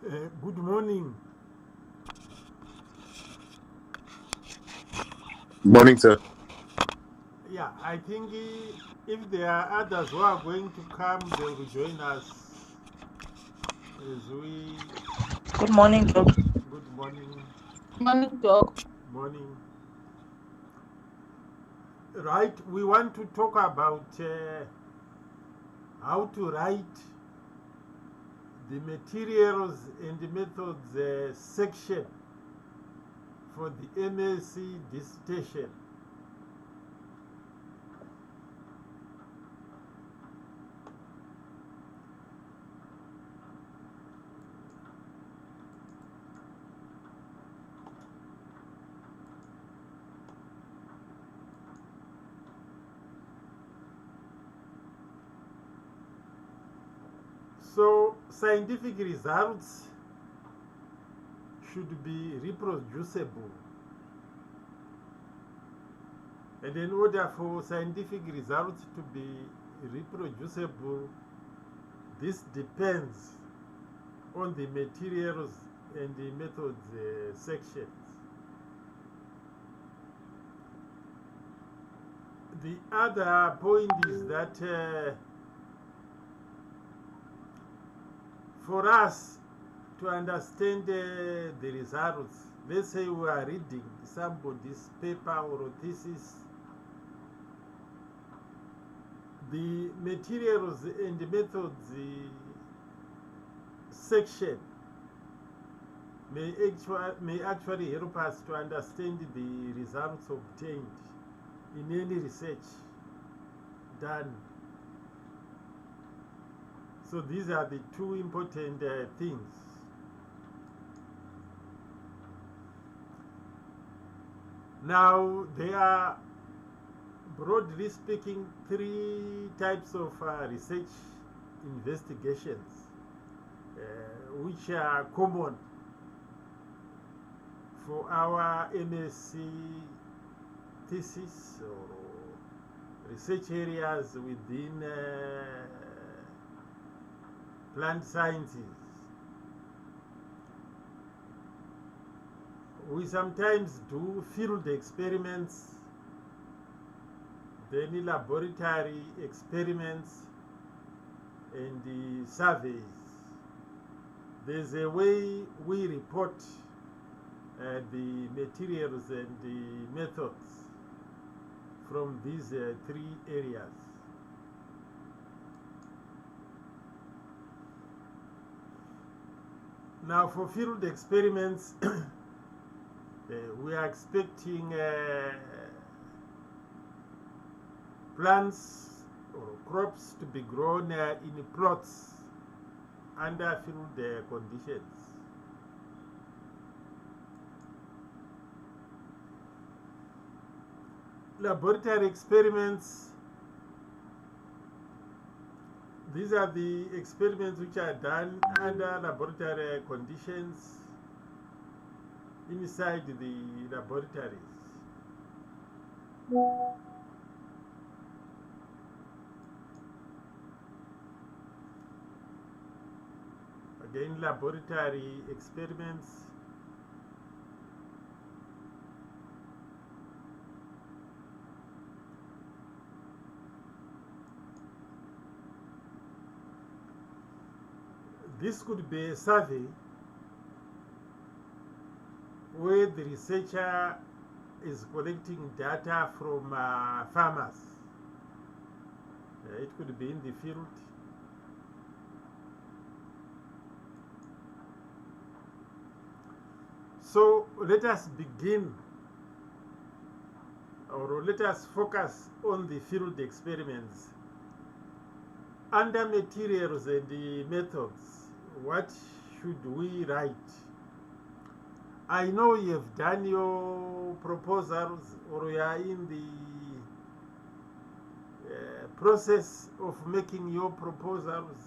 Good morning. Morning, sir. Yeah, I think if there are others who are going to come, they will join us as we. Good morning, Doc. Good morning. Morning, Doc. Morning. Right, we want to talk about how to write the materials and the methods section for the MSc dissertation. So, scientific results should be reproducible. And in order for scientific results to be reproducible, this depends on the materials and the methods sections. The other point is that for us to understand the results, let's say we are reading somebody's paper or thesis, the materials and the methods section may actually help us to understand the results obtained in any research done. So these are the two important things. Now, there are, broadly speaking, three types of research investigations which are common for our MSc thesis or research areas within plant sciences. We sometimes do field experiments, then laboratory experiments, and the surveys. There's a way we report the materials and the methods from these three areas. Now, for field experiments, we are expecting plants or crops to be grown in plots under field conditions. Laboratory experiments, these are the experiments which are done under laboratory conditions inside the laboratories. Again, laboratory experiments. This could be a survey where the researcher is collecting data from farmers. It could be in the field. So let us begin, or let us focus on the field experiments. Under materials and the methods, what should we write? I know you have done your proposals, or you are in the process of making your proposals.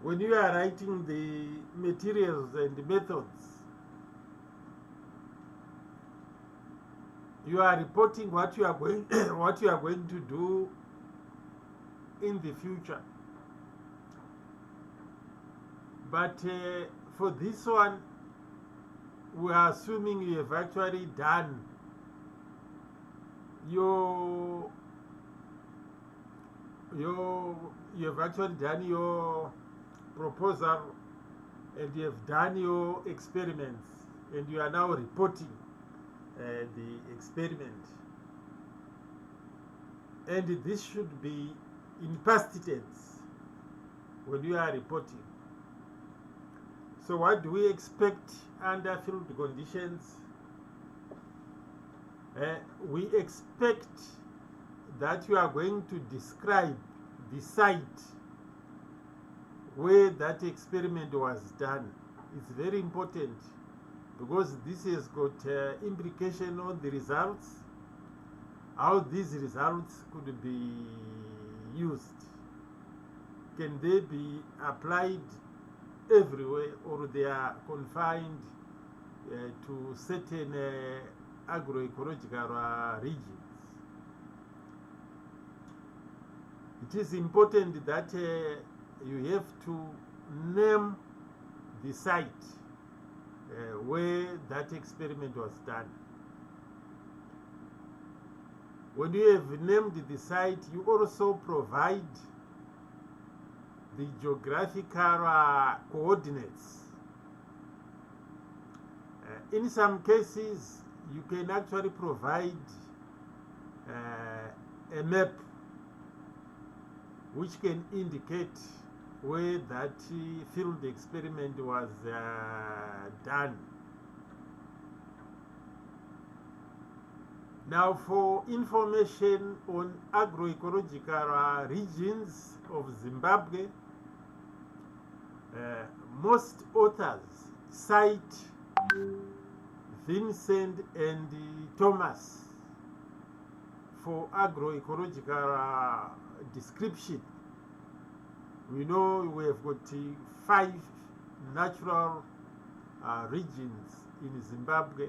When you are writing the materials and the methods, you are reporting what you are going what you are going to do in the future. But for this one, we are assuming you have actually done your proposal, and you have done your experiments, and you are now reporting the experiment. And this should be in past tense when you are reporting. So what do we expect under field conditions? We expect that you are going to describe the site where that experiment was done. It's very important because this has got implication on the results, how these results could be used. Can they be applied everywhere, or they are confined to certain agroecological regions? It is important that you have to name the site where that experiment was done. When you have named the site, you also provide the geographical coordinates. In some cases, you can actually provide a map which can indicate where that field experiment was done. Now, for information on agroecological regions of Zimbabwe, most authors cite Vincent and Thomas for agroecological description. We know we have got 5 natural regions in Zimbabwe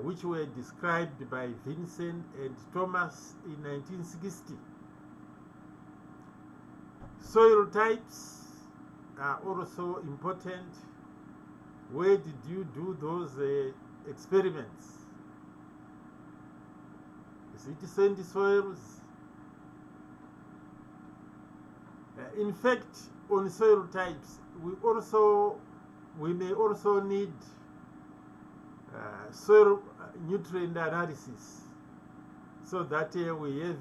which were described by Vincent and Thomas in 1960. Soil types are also important. Where did you do those experiments? Is it sandy soils? In fact, on soil types, we may also need soil nutrient analysis, so that we have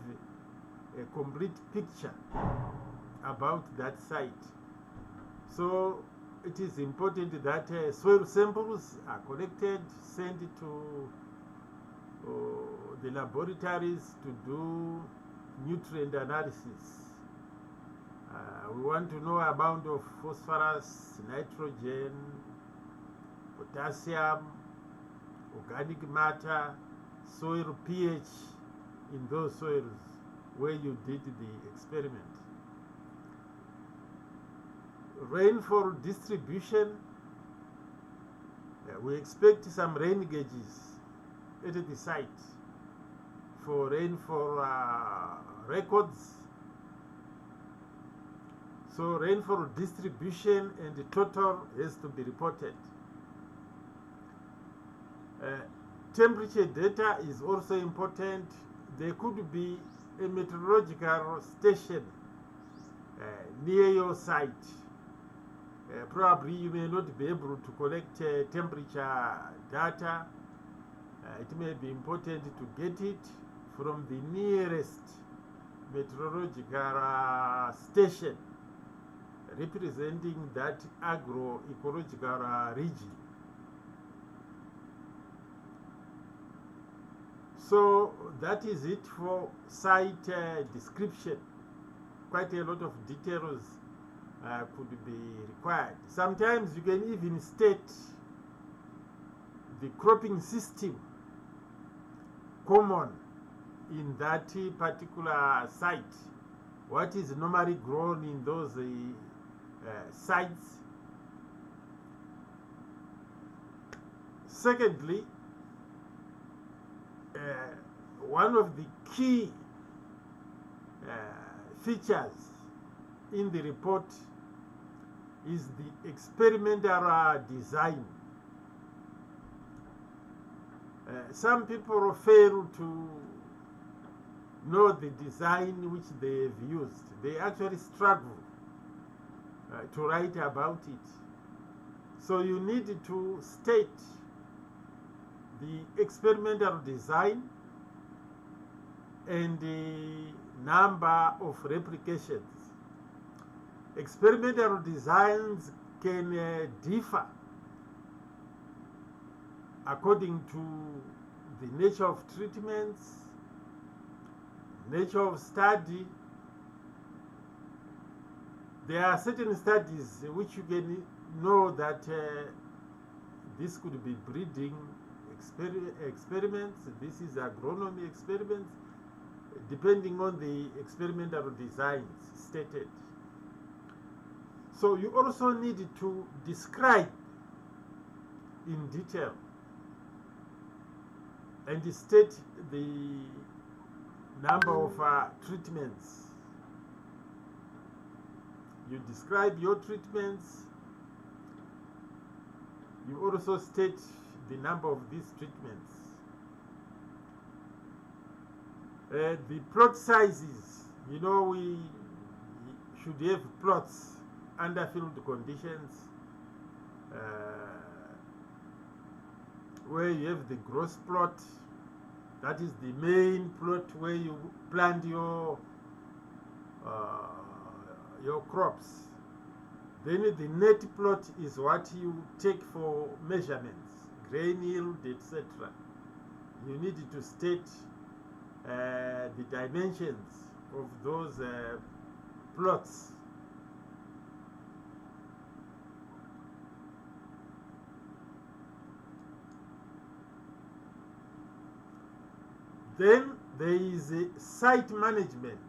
a complete picture about that site. So it is important that soil samples are collected, sent to the laboratories to do nutrient analysis. We want to know amount of phosphorus, nitrogen, potassium, organic matter, soil pH in those soils where you did the experiment. Rainfall distribution, we expect some rain gauges at the site for rainfall records. So rainfall distribution and the total has to be reported. Temperature data is also important. There could be a meteorological station near your site. Probably you may not be able to collect temperature data. It may be important to get it from the nearest meteorological station representing that agroecological region. So that is it for site description. Quite a lot of details could be required. Sometimes you can even state the cropping system common in that particular site. What is normally grown in those sites. Secondly, one of the key features in the report is the experimental design. Some people fail to know the design which they have used. They actually struggle to write about it. So you need to state the experimental design and the number of replications. Experimental designs can differ according to the nature of treatments, nature of study. There are certain studies which you can know that this could be breeding experiments, this is agronomy experiments, depending on the experimental designs stated. So you also need to describe in detail and state the number of treatments. You describe your treatments. You also state the number of these treatments. The plot sizes, you know, we should have plots under field conditions where you have the gross plot, that is the main plot where you plant your crops. Then the net plot is what you take for measurements, grain yield, etc. You need to state the dimensions of those plots. Then there is site management.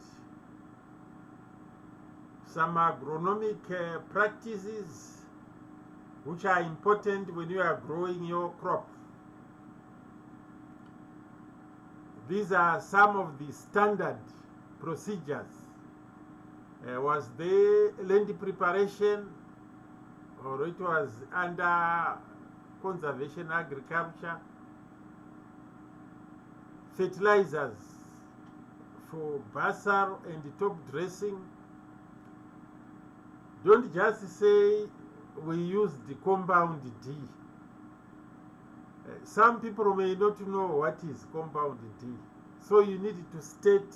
Some agronomic practices which are important when you are growing your crop. These are some of the standard procedures. Was there land preparation, or it was under conservation agriculture? Fertilizers for basal and top dressing. Don't just say we use the compound D. Some people may not know what is compound D. So you need to state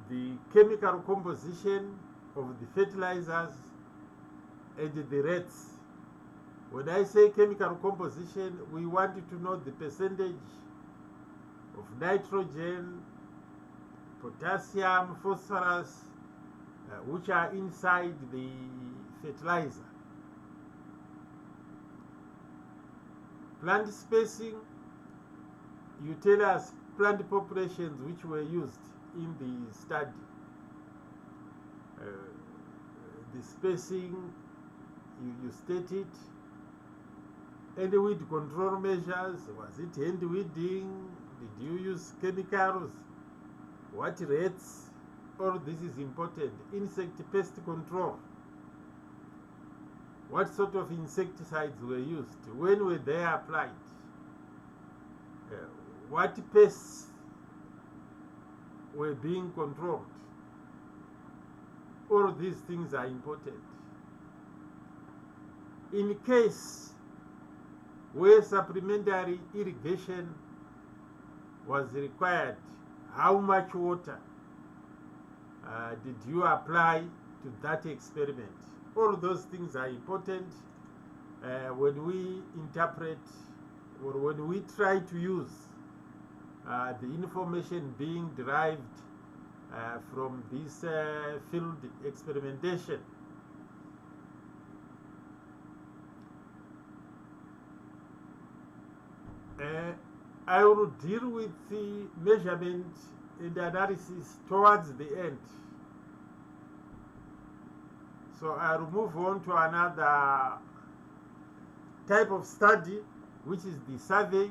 the chemical composition of the fertilizers and the rates. When I say chemical composition, we want you to know the percentage of nitrogen, potassium, phosphorus, which are inside the fertilizer. Plant spacing, you tell us plant populations which were used in the study. The spacing, you state it. And weed control measures, was it hand weeding? Did you use chemicals? What rates? All this is important. Insect pest control. What sort of insecticides were used? When were they applied? What pests were being controlled? All these things are important. In case where supplementary irrigation was required, how much water did you apply to that experiment? All those things are important when we interpret or when we try to use the information being derived from this field experimentation. I will deal with the measurement and analysis towards the end. So I'll move on to another type of study, which is the survey.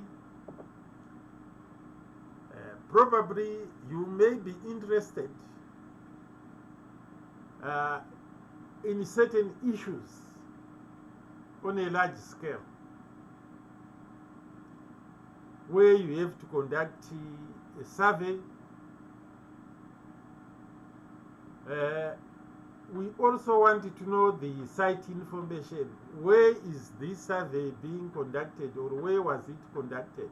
Probably you may be interested in certain issues on a large scale, where you have to conduct a survey. We also wanted to know the site information. Where is this survey being conducted, or where was it conducted?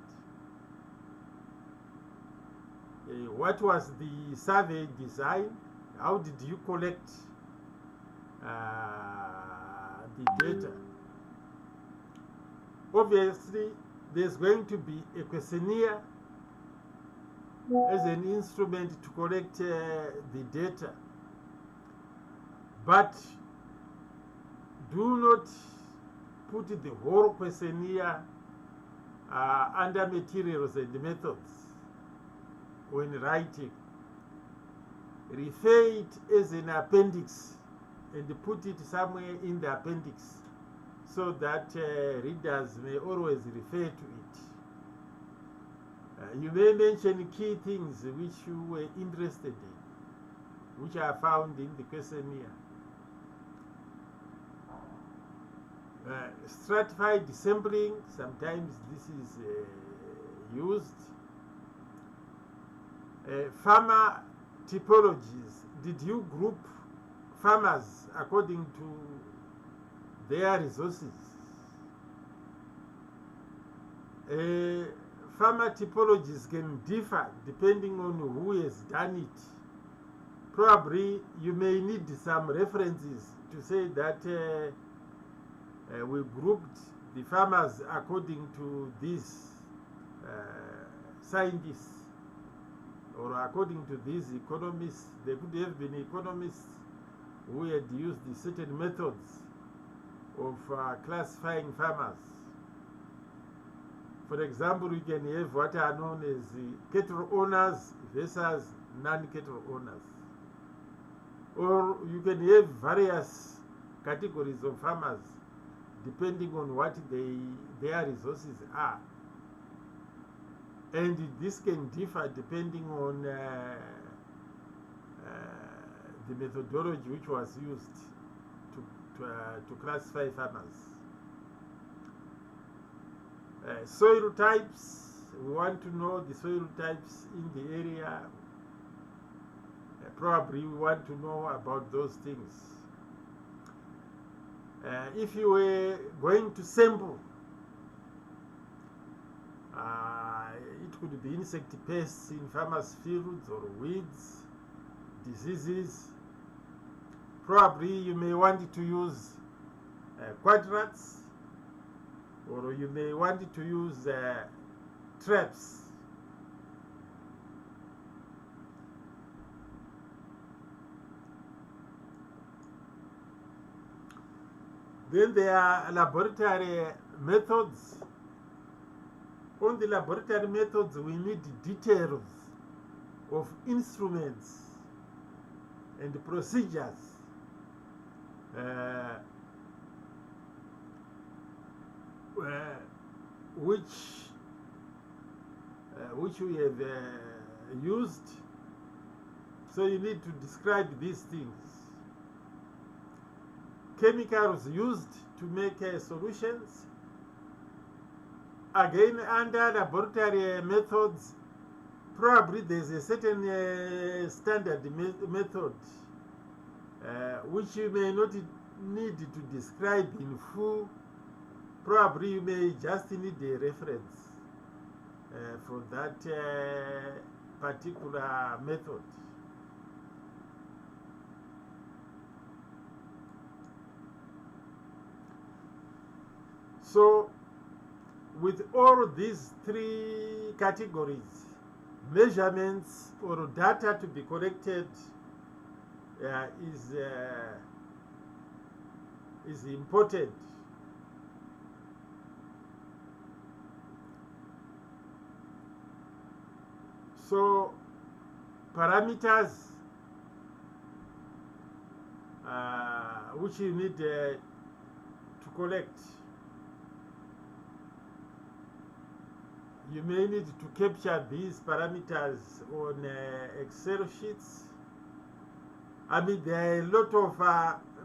What was the survey design? How did you collect the data? Obviously, there's going to be a questionnaire as an instrument to collect the data. But do not put the whole questionnaire under materials and methods when writing. Refer it as an appendix and put it somewhere in the appendix so that readers may always refer to it. You may mention key things which you were interested in, which are found in the questionnaire. Stratified sampling, sometimes this is used. Farmer typologies. Did you group farmers according to their resources? Farmer typologies can differ depending on who has done it. Probably you may need some references to say that we grouped the farmers according to these scientists, or according to these economists. There could have been economists who had used certain methods of classifying farmers. For example, you can have what are known as cattle owners versus non-cattle owners. Or you can have various categories of farmers depending on what their resources are. And this can differ depending on the methodology which was used to classify farmers. Soil types, we want to know the soil types in the area. Probably we want to know about those things. If you were going to sample, it could be insect pests in farmers' fields, or weeds, diseases. Probably you may want to use quadrats, or you may want to use traps. Then there are laboratory methods. On the laboratory methods, we need details of instruments and procedures which we have used. So you need to describe these things. Chemicals used to make solutions. Again, under laboratory methods, probably there's a certain standard method which you may not need to describe in full. Probably you may just need a reference for that particular method. So, with all these three categories, measurements or data to be collected is important. So, parameters which you need to collect. You may need to capture these parameters on Excel sheets. I mean, there are a lot of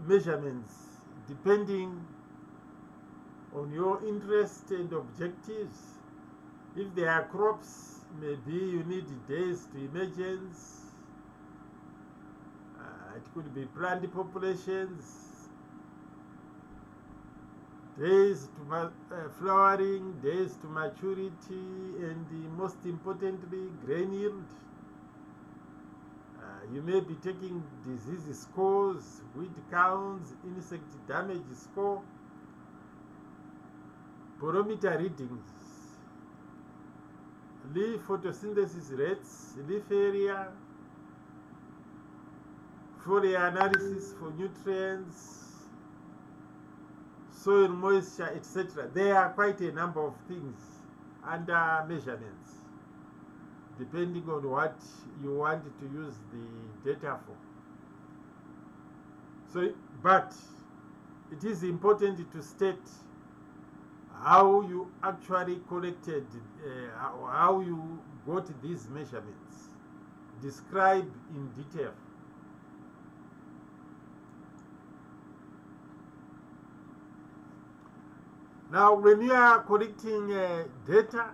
measurements depending on your interest and objectives. If there are crops, maybe you need days to emergence. It could be plant populations, days to flowering, days to maturity, and most importantly, grain yield. You may be taking disease scores, weed counts, insect damage score, barometer readings, leaf photosynthesis rates, leaf area, foliar analysis for nutrients, soil moisture, etc. There are quite a number of things under measurements, depending on what you want to use the data for. So, but it is important to state how you actually collected, how you got these measurements. Describe in detail. Now, when you are collecting data,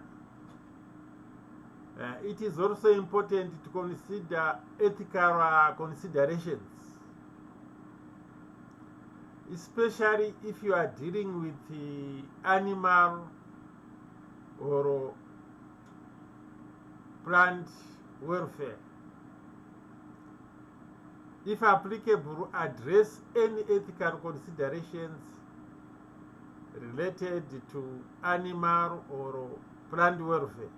it is also important to consider ethical considerations, especially if you are dealing with the animal or plant welfare. If applicable, address any ethical considerations related to animal or plant welfare.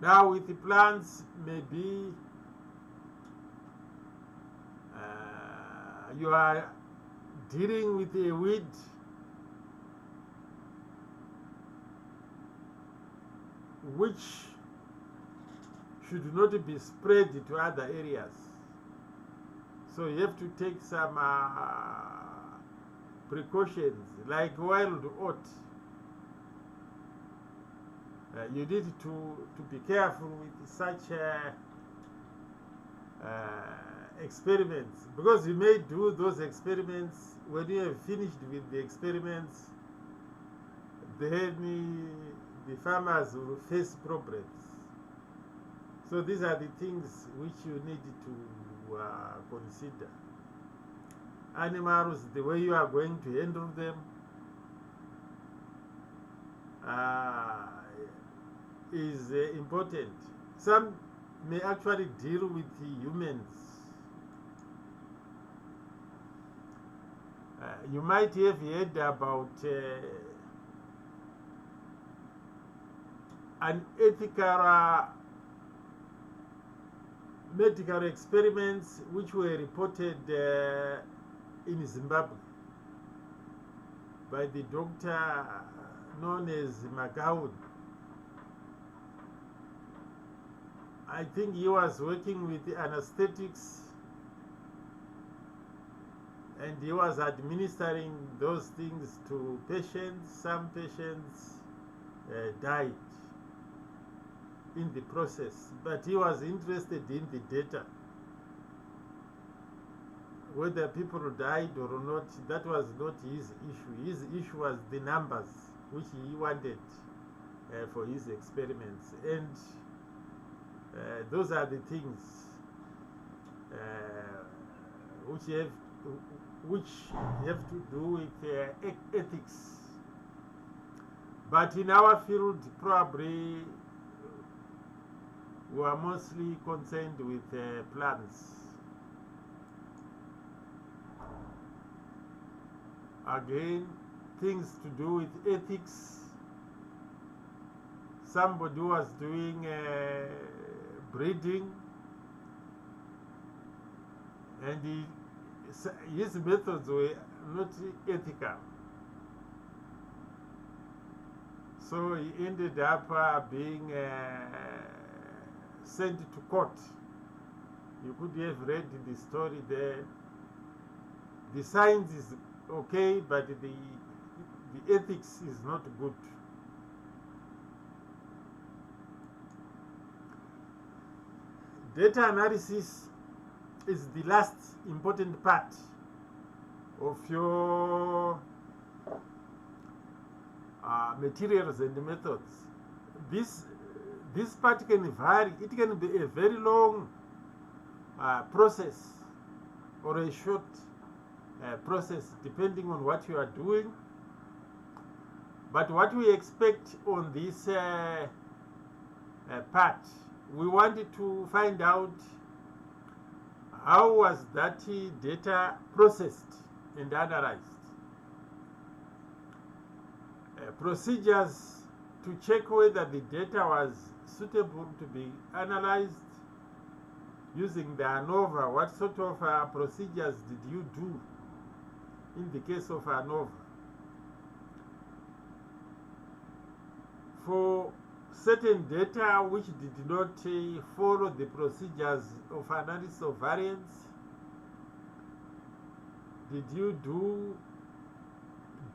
Now, with the plants, maybe you are dealing with a weed which should not be spread to other areas. So you have to take some precautions, like wild oat. You need to be careful with such experiments, because you may do those experiments. When you have finished with the experiments, then the farmers will face problems. So these are the things which you need to consider. Animals, the way you are going to handle them, is important. Some may actually deal with the humans. You might have heard about unethical medical experiments which were reported in Zimbabwe by the doctor known as McGowan. I think he was working with anesthetics, and he was administering those things to patients. Some patients died in the process, but he was interested in the data. Whether people died or not, that was not his issue. His issue was the numbers which he wanted for his experiments. And those are the things which have to do with ethics. But in our field, probably we are mostly concerned with plants. Again, things to do with ethics. Somebody was doing breeding, and his methods were not ethical. So he ended up being sent to court. You could have read the story there. The science is okay, but the ethics is not good. Data analysis is the last important part of your materials and methods. This part can vary. It can be a very long process or a short process depending on what you are doing. But what we expect on this part, we wanted to find out how was that data processed and analyzed. Procedures to check whether the data was suitable to be analyzed using the ANOVA. What sort of procedures did you do in the case of ANOVA? For certain data which did not follow the procedures of analysis of variance, did you do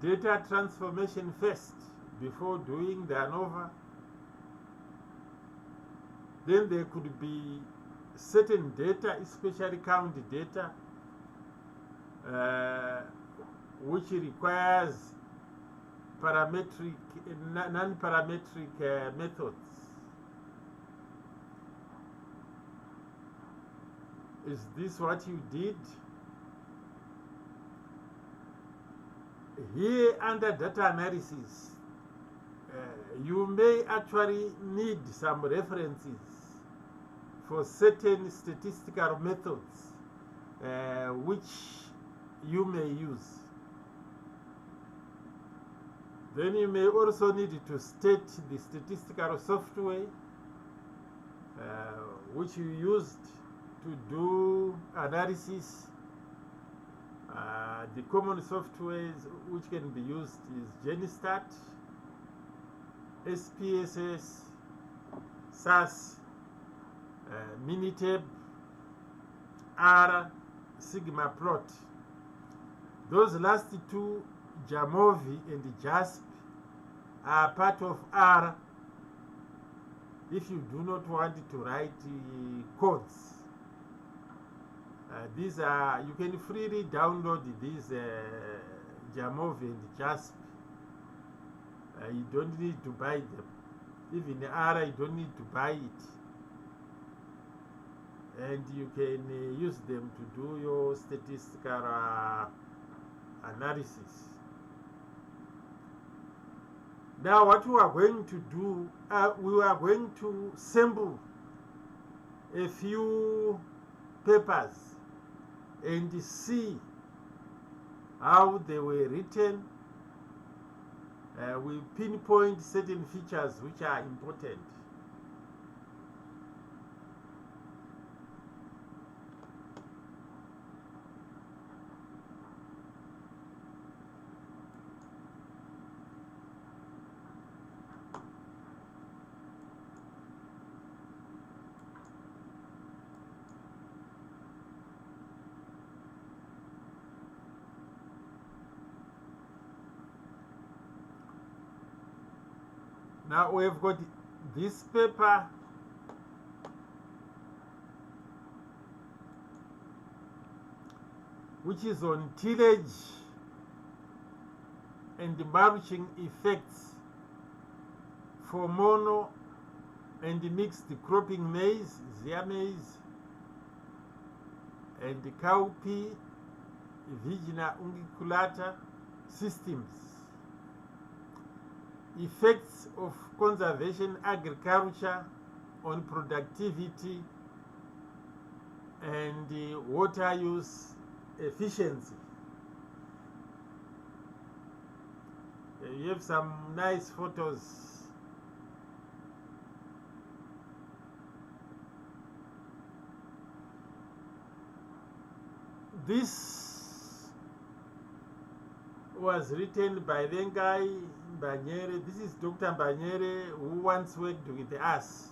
data transformation first before doing the ANOVA? Then there could be certain data, especially count data, which requires parametric, non-parametric methods. Is this what you did? Here under data analysis, you may actually need some references for certain statistical methods which you may use. Then you may also need to state the statistical software which you used to do analysis. The common softwares which can be used is GenStat, SPSS, SAS, Minitab, R, Sigma Plot. Those last two, Jamovi and JASP, are part of R if you do not want to write codes. These are, you can freely download these Jamovi and JASP. You don't need to buy them. Even R, you don't need to buy it. And you can use them to do your statistical analysis. Now what we are going to do, we are going to sample a few papers and see how they were written. We pinpoint certain features which are important. Now we have got this paper which is on tillage and mulching effects for mono and mixed cropping maize, zea maize, and cowpea, Vigina unguiculata systems. Effects of conservation agriculture on productivity and water use efficiency. You have some nice photos. This was written by Lengai Banyere. This is Dr. Banyere, who once worked with us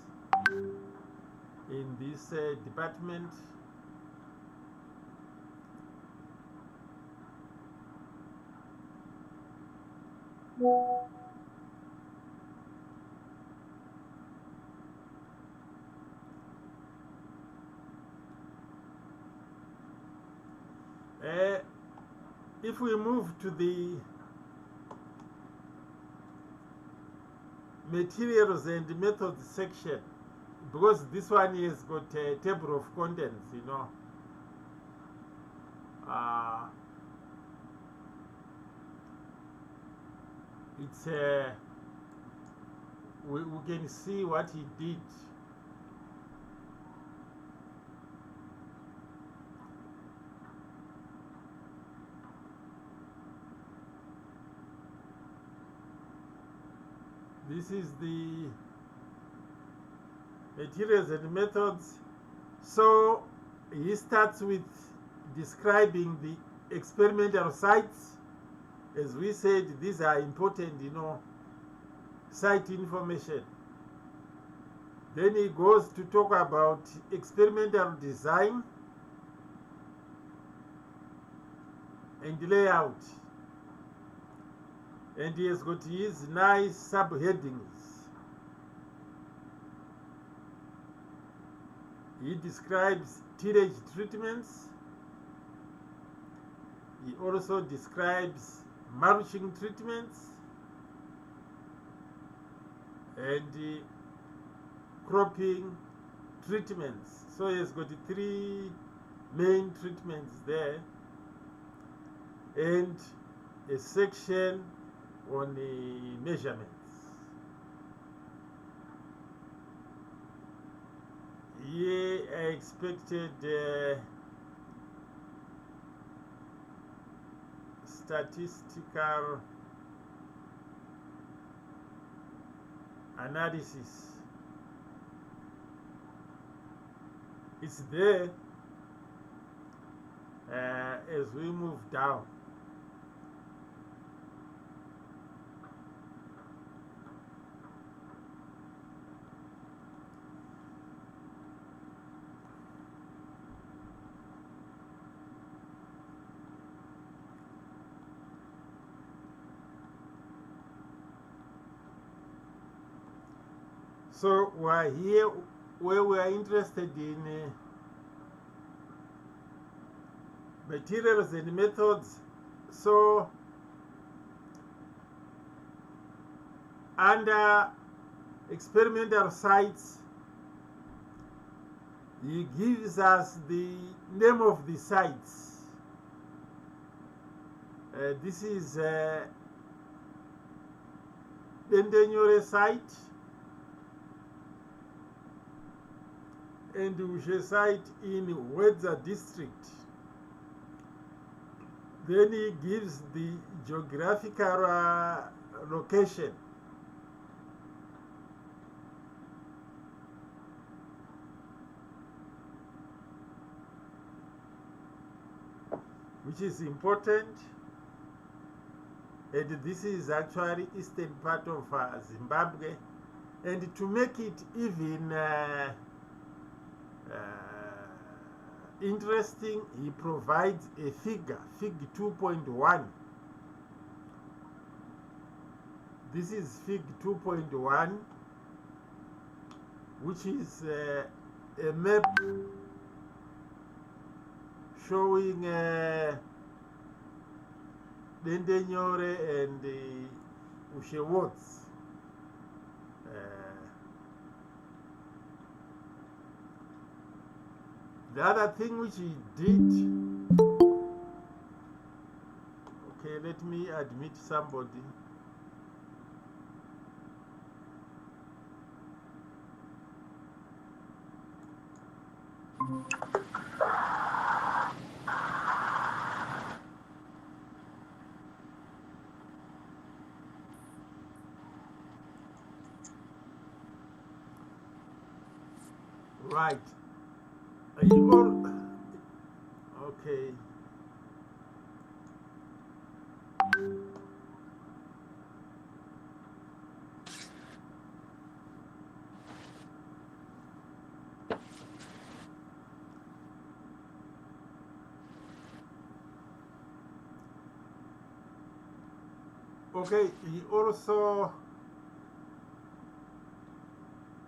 in this department. If we move to the materials and methods section, because this one has got a table of contents, you know, it's we can see what he did. This is the materials and methods. So he starts with describing the experimental sites. As we said, these are important, you know, site information. Then he goes to talk about experimental design and layout. And he has got his nice subheadings. He describes tillage treatments. He also describes mulching treatments and cropping treatments. So he has got 3 main treatments there, and a section on the measurements. Yeah, I expected statistical analysis. It's there as we move down. So we're here where we are interested in materials and methods. So under experimental sites, he gives us the name of the sites. This is Dendenyore site and Ushe site in Wedza district. Then he gives the geographical location. Which is important, and this is actually eastern part of Zimbabwe. And to make it even interesting, he provides a figure, Fig 2.1. This is Fig 2.1, which is a map showing Dendenyore and Ushe wards. The other thing which he did, okay, let me admit somebody. Right. Okay. Okay, he also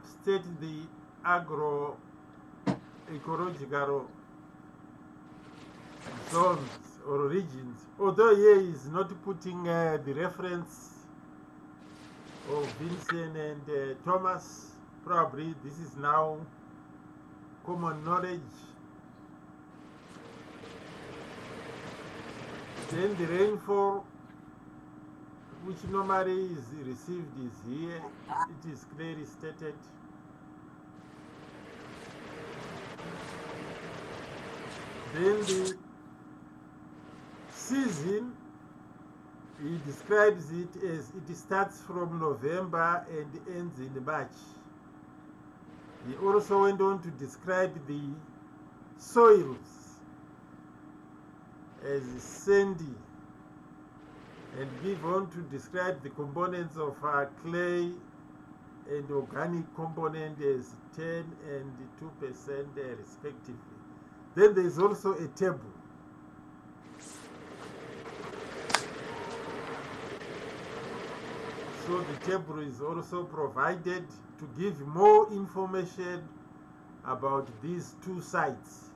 stated the agro-ecological zones or regions, although here is not putting the reference of Vincent and Thomas. Probably this is now common knowledge. Then the rainfall which normally is received is here. It is clearly stated. Then the season, he describes it as it starts from November and ends in March. He also went on to describe the soils as sandy and give on to describe the components of clay and organic component as 10 and 2% respectively. Then there is also a table. So the table is also provided to give more information about these two sites.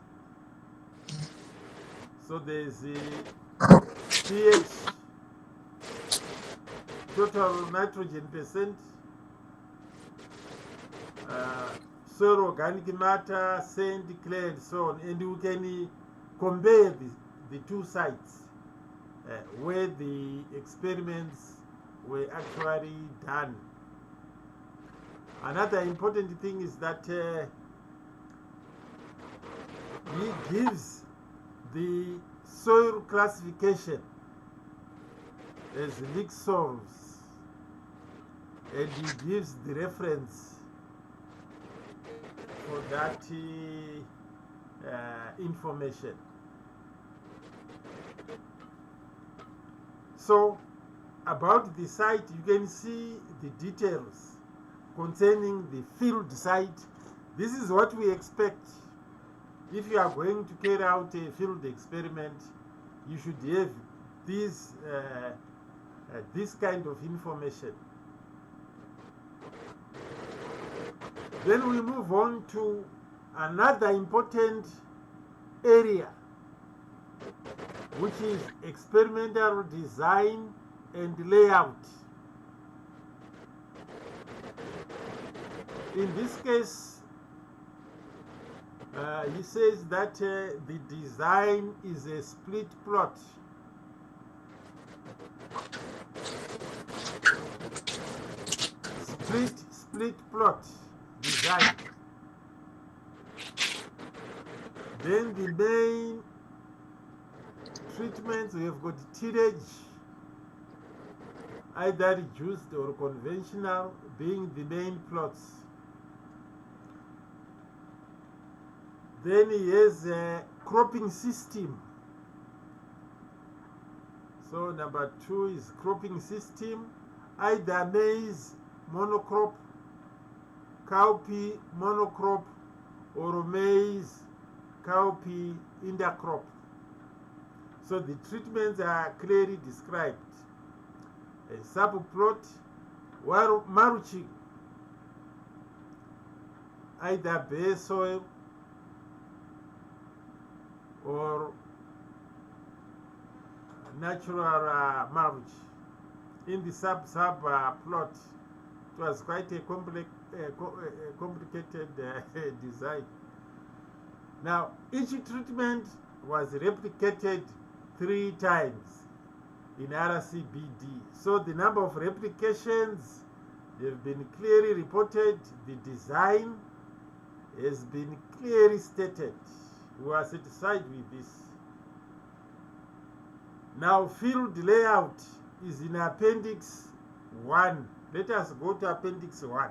So there is the pH, total nitrogen percent, soil organic matter, sand, clay, and so on. And you can compare the two sites where the experiments were actually done. Another important thing is that he gives the soil classification as leak soils, and he gives the reference for that information. So about the site, you can see the details concerning the field site. This is what we expect. If you are going to carry out a field experiment, you should have this kind of information. Then we move on to another important area, which is experimental design and layout. In this case, he says that the design is a split plot. Split plot design. Then the main treatments, we have got tillage, either reduced or conventional, being the main plots. Then he has a cropping system. So number 2 is cropping system, either maize monocrop, cowpea monocrop, or maize cowpea intercrop. So the treatments are clearly described. A subplot, mulching, either bare soil or natural mulch. In the sub plot, it was quite a complicated design. Now, each treatment was replicated 3 times in RCBD. So the number of replications have been clearly reported. The design has been clearly stated. We are satisfied with this. Now, field layout is in Appendix 1. Let us go to Appendix 1.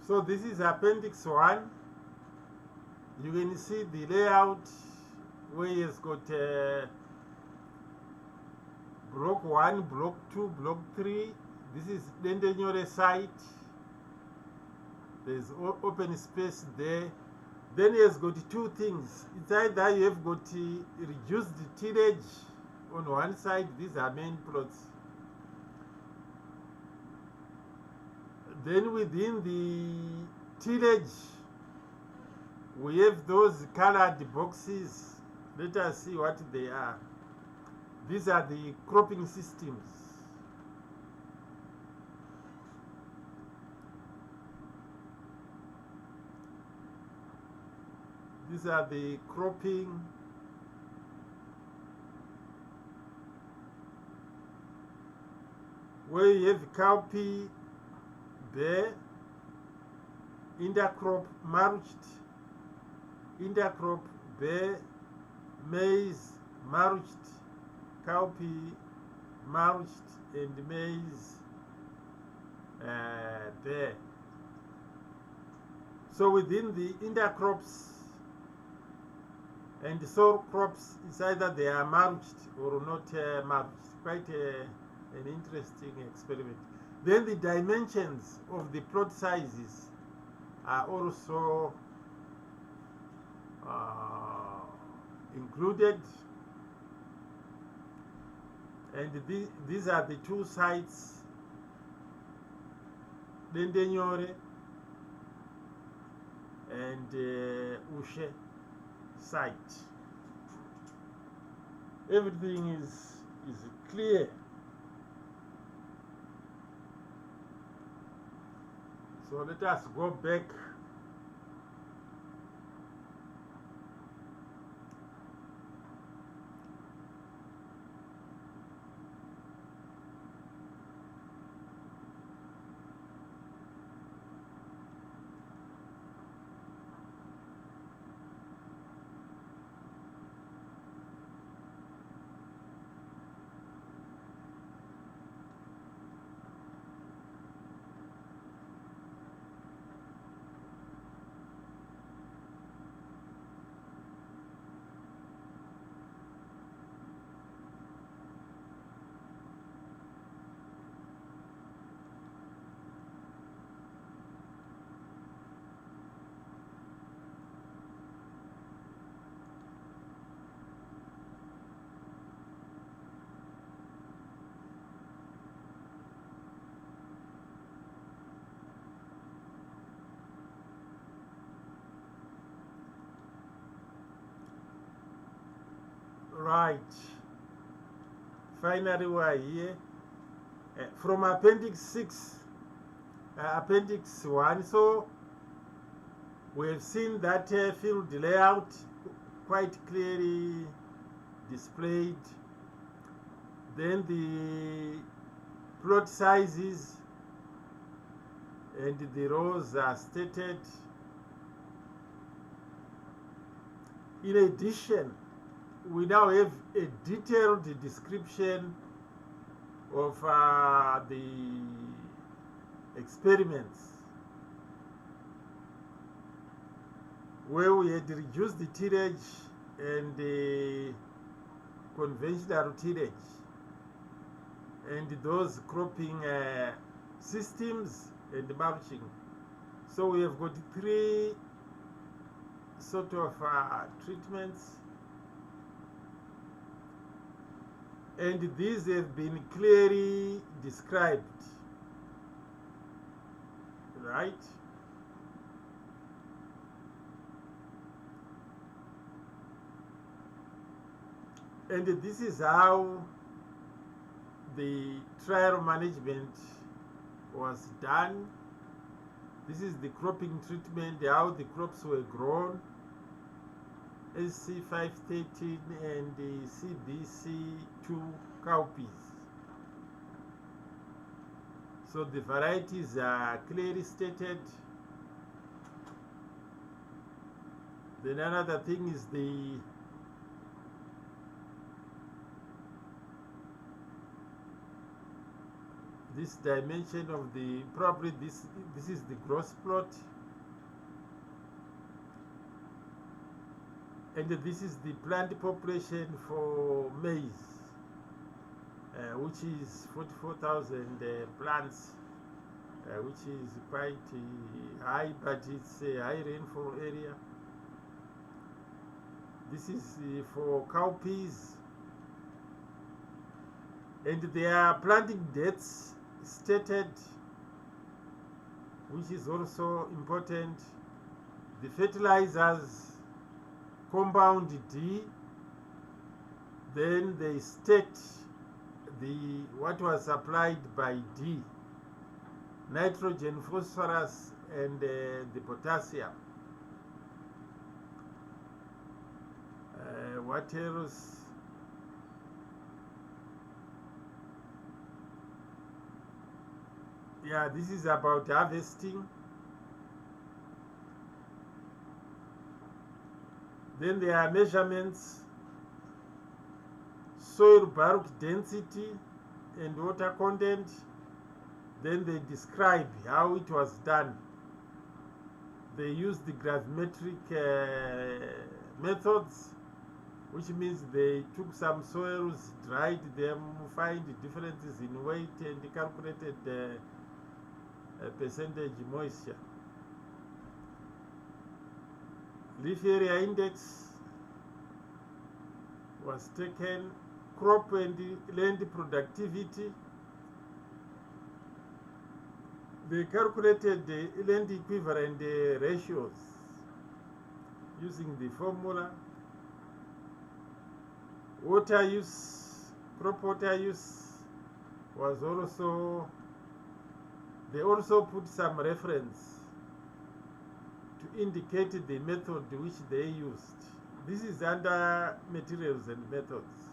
So this is Appendix 1. You can see the layout where he has got block 1, block 2, block 3. This is Dendenyore site. There's open space there. Then he has got two things. It's either you have got reduced tillage on one side. These are main plots. Then within the tillage, we have those colored boxes. Let us see what they are. These are the cropping systems. These are the cropping. Where you have cowpea, bare, intercrop mulched, intercrop bare, maize mulched, cowpea mulched, and maize bare. So within the intercrops and soil crops, it's either they are mulched or not mulched. Quite an interesting experiment. Then the dimensions of the plot sizes are also included. And these are the two sites, Dendenyore and Ushe site. Everything is clear. So let us go back. Right. Finally, we are here. From Appendix 6, Appendix 1, so we have seen that field layout quite clearly displayed. Then the plot sizes and the rows are stated. In addition, we now have a detailed description of the experiments where we had reduced the tillage and the conventional tillage and those cropping systems and mulching. So we have got three sort of treatments, and these have been clearly described, right? And this is how the trial management was done. This is the cropping treatment, how the crops were grown, SC513 and the CBC2 cowpeas. So the varieties are clearly stated. Then another thing is this dimension of the, probably this is the gross plot, and this is the plant population for maize, which is 44,000 plants, which is quite high, but it's a high rainfall area. This is for cowpeas, and there are planting dates stated, which is also important. The fertilizers, compound D, then they state what was applied by D, nitrogen, phosphorus, and the potassium. What else? Yeah, this is about harvesting. Then there are measurements, soil bulk density and water content. Then they describe how it was done. They use the gravimetric methods, which means they took some soils, dried them, find differences in weight, and calculated percentage moisture. Leaf area index was taken, crop and land productivity. They calculated the land equivalent ratios using the formula. Water use, crop water use was also, they also put some reference to indicate the method which they used. This is under materials and methods.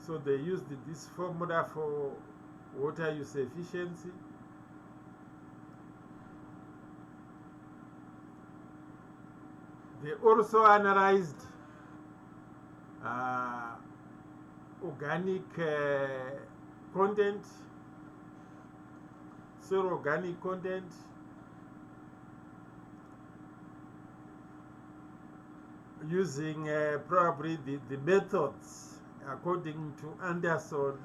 So they used this formula for water use efficiency. They also analyzed organic content, soil organic content, using probably the methods according to Anderson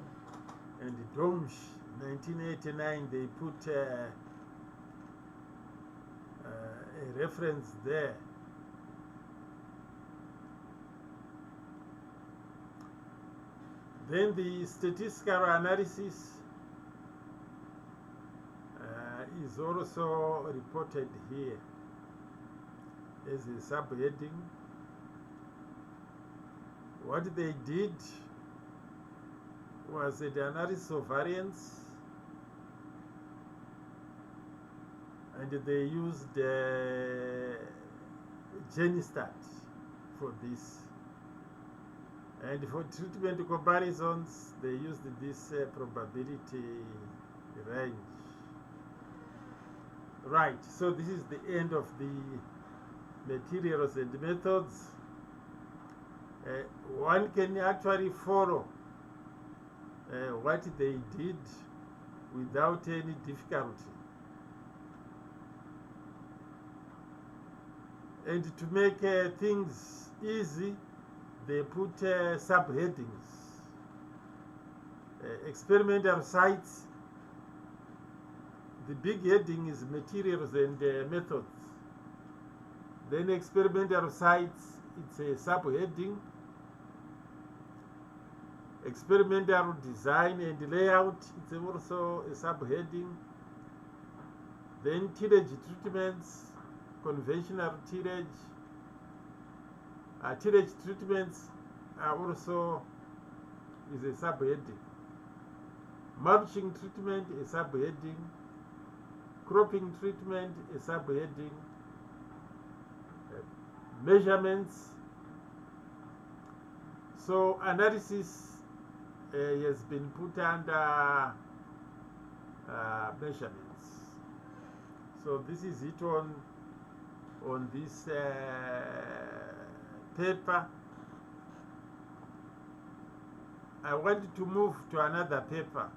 and Domsch, 1989. They put a reference there. Then the statistical analysis is also reported here as a subheading. What they did was the analysis of variance, and they used GeniStat for this. And for treatment comparisons, they used this probability range. Right, so this is the end of the materials and methods. One can actually follow what they did without any difficulty. And to make things easy, they put subheadings. Experimental sites, the big heading is materials and methods. Then experimental sites, it's a subheading. Experimental design and layout, it's also a subheading. Then tillage treatments, conventional tillage. Tillage treatments are also is a subheading. Mulching treatment, a subheading. Cropping treatment, a subheading. Measurements. So analysis has been put under measurements. So this is it on this paper. I want to move to another paper.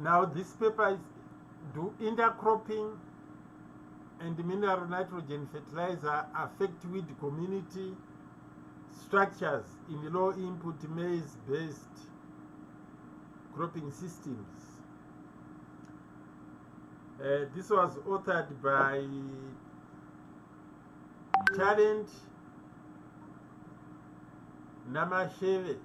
Now this paper is, do intercropping and mineral nitrogen fertilizer affect weed community structures in low input maize based cropping systems? This was authored by Talent Namasheve.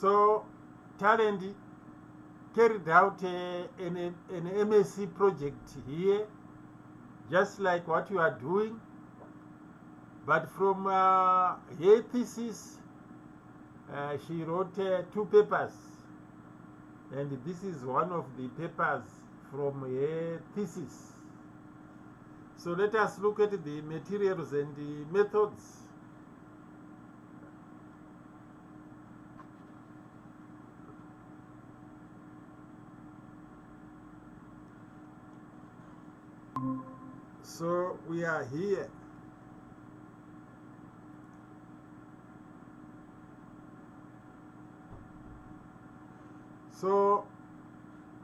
So Talent carried out an MSc project here, just like what you are doing, but from her thesis, she wrote 2 papers, and this is one of the papers from her thesis. So let us look at the materials and the methods. So we are here. So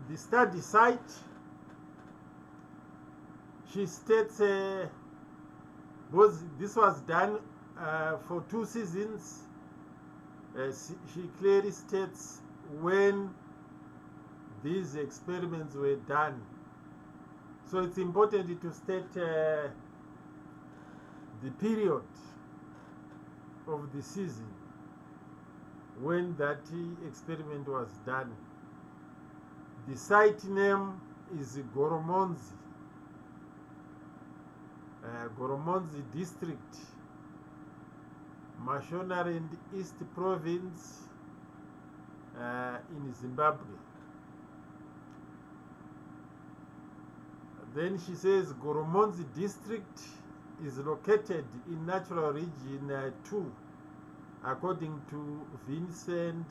the study site, she states, this was done for 2 seasons. She clearly states when these experiments were done. So it's important to state the period of the season when that experiment was done. The site name is Goromonzi, Goromonzi District, Mashonaland East Province in Zimbabwe. Then she says Goromonzi District is located in Natural Region 2, according to Vincent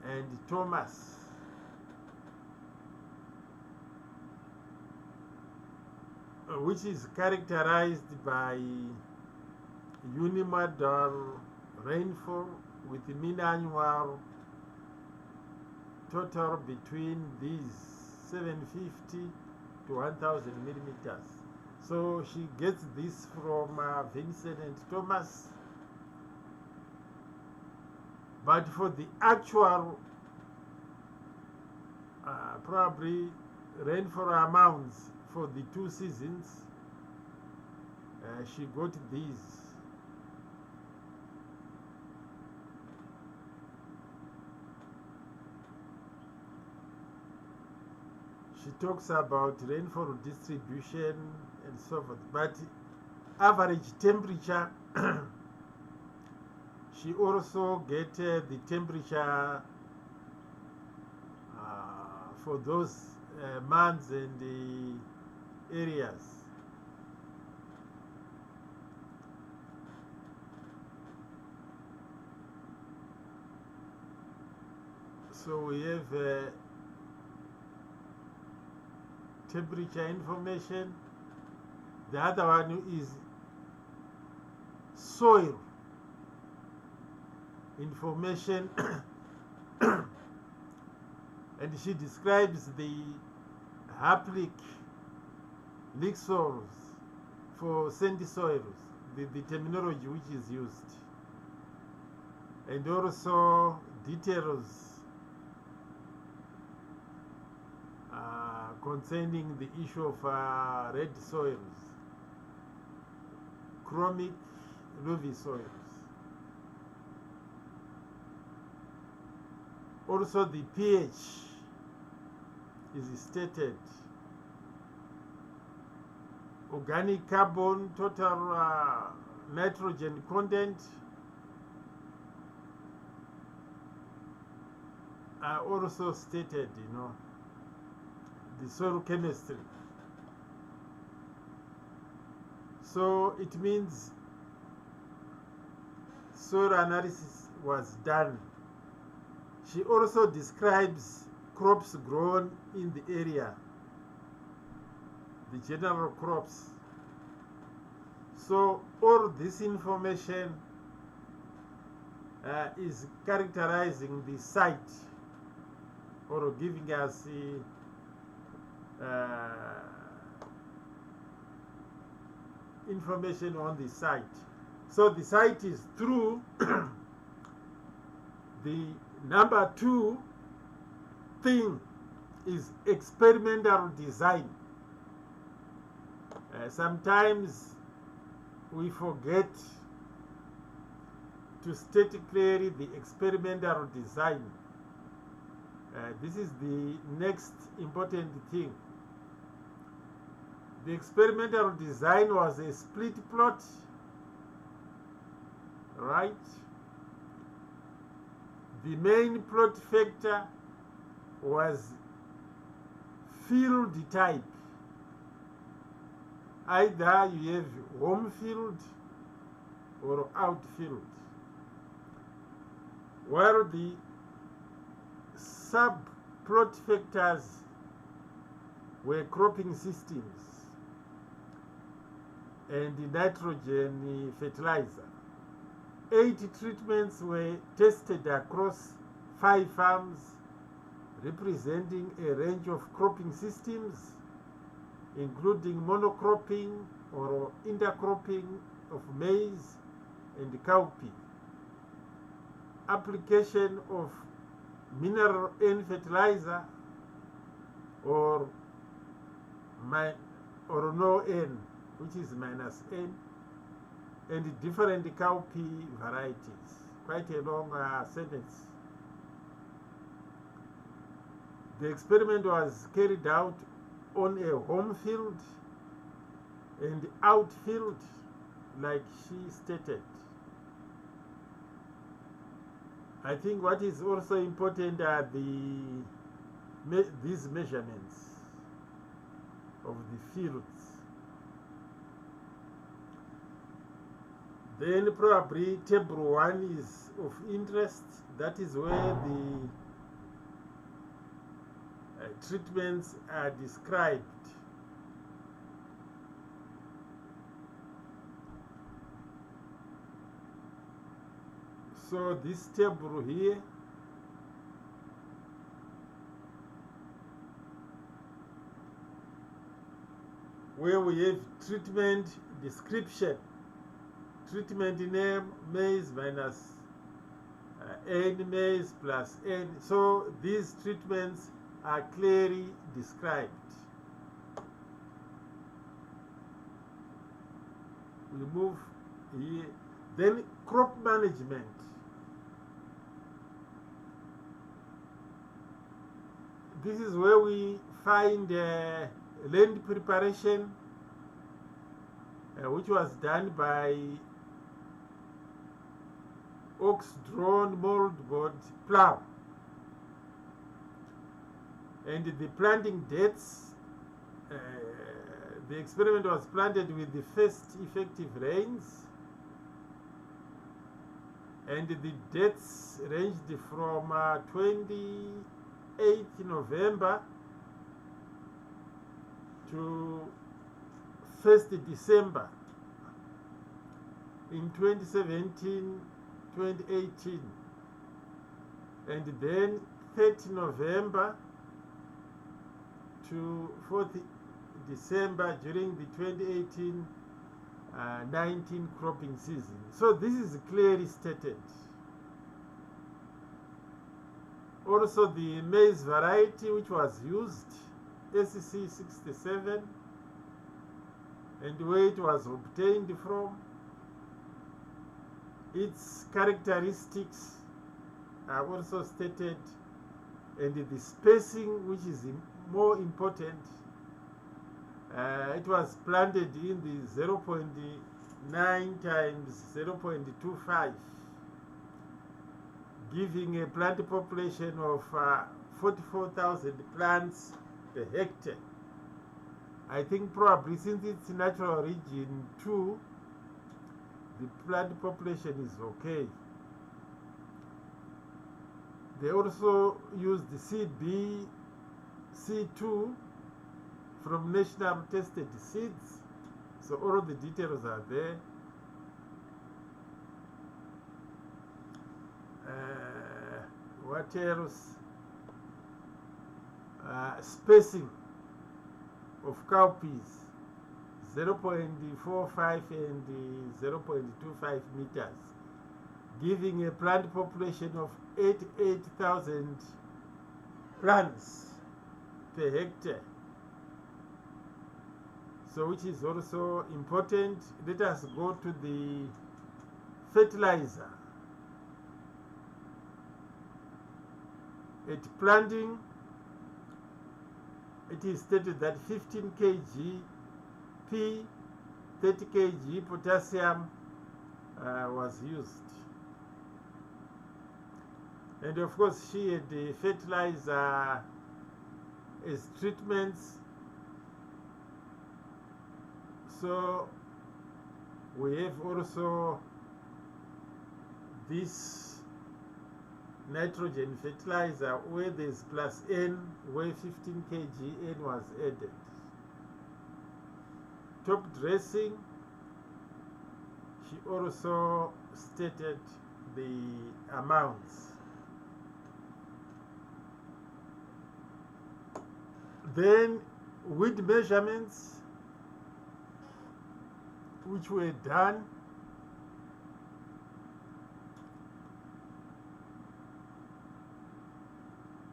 and Thomas. Which is characterized by unimodal rainfall with mean annual total between these 750 to 1000 millimeters. So she gets this from Vincent and Thomas. But for the actual probably rainfall amounts for the 2 seasons, she got these. She talks about rainfall distribution and so forth, but average temperature, she also get the temperature for those months and the areas. So we have temperature information. The other one is soil information. And she describes the haploid leak soils for sandy soils, the terminology which is used, and also details concerning the issue of red soils, chromic alluvial soils. Also the pH is stated. Organic carbon, total nitrogen content are also stated, the soil chemistry. So it means soil analysis was done. She also describes crops grown in the area, the general crops. So all this information is characterizing the site, or giving us information on the site. So the site is through the number 2 thing is experimental design. Sometimes we forget to state clearly the experimental design. This is the next important thing. The experimental design was a split plot, right? The main plot factor was field type. Either you have home field or outfield, while the sub-plot factors were cropping systems and nitrogen fertilizer. 8 treatments were tested across 5 farms, representing a range of cropping systems, including monocropping or intercropping of maize and cowpea, application of mineral N fertilizer or no N, which is -N, and different cowpea varieties. Quite a long sentence. The experiment was carried out on a home field and outfield, like she stated. I think what is also important are these measurements of the fields. Then probably table 1 is of interest. That is where the treatments are described. So this table here where we have treatment description, treatment name, maize minus N, maize plus N. So these treatments are clearly described. We move here. Then crop management. This is where we find land preparation, which was done by ox-drawn moldboard plow. And the planting dates, the experiment was planted with the first effective rains, and the dates ranged from 28th November to 1st December in 2017, 2018, and then 30 November to 4th December during the 2018-19 cropping season. So this is clearly stated. Also the maize variety which was used, SC 67, and where it was obtained from, its characteristics are also stated, and the spacing, which is more important. It was planted in the 0.9 times 0.25, giving a plant population of 44,000 plants per hectare. I think probably since it's natural region 2, the plant population is okay. They also used the CB C2 from national tested seeds, so all of the details are there. What else? Spacing of cowpeas, 0.45 and 0.25 meters, giving a plant population of 88,000 plants per hectare. So which is also important. Let us go to the fertilizer. At planting, it is stated that 15 kg P, 30 kg potassium was used. And of course, she had the fertilizer as treatments. So we have also this nitrogen fertilizer where there's plus N, where 15 kg N was added. Top dressing, she also stated the amounts. Then weed measurements, which were done.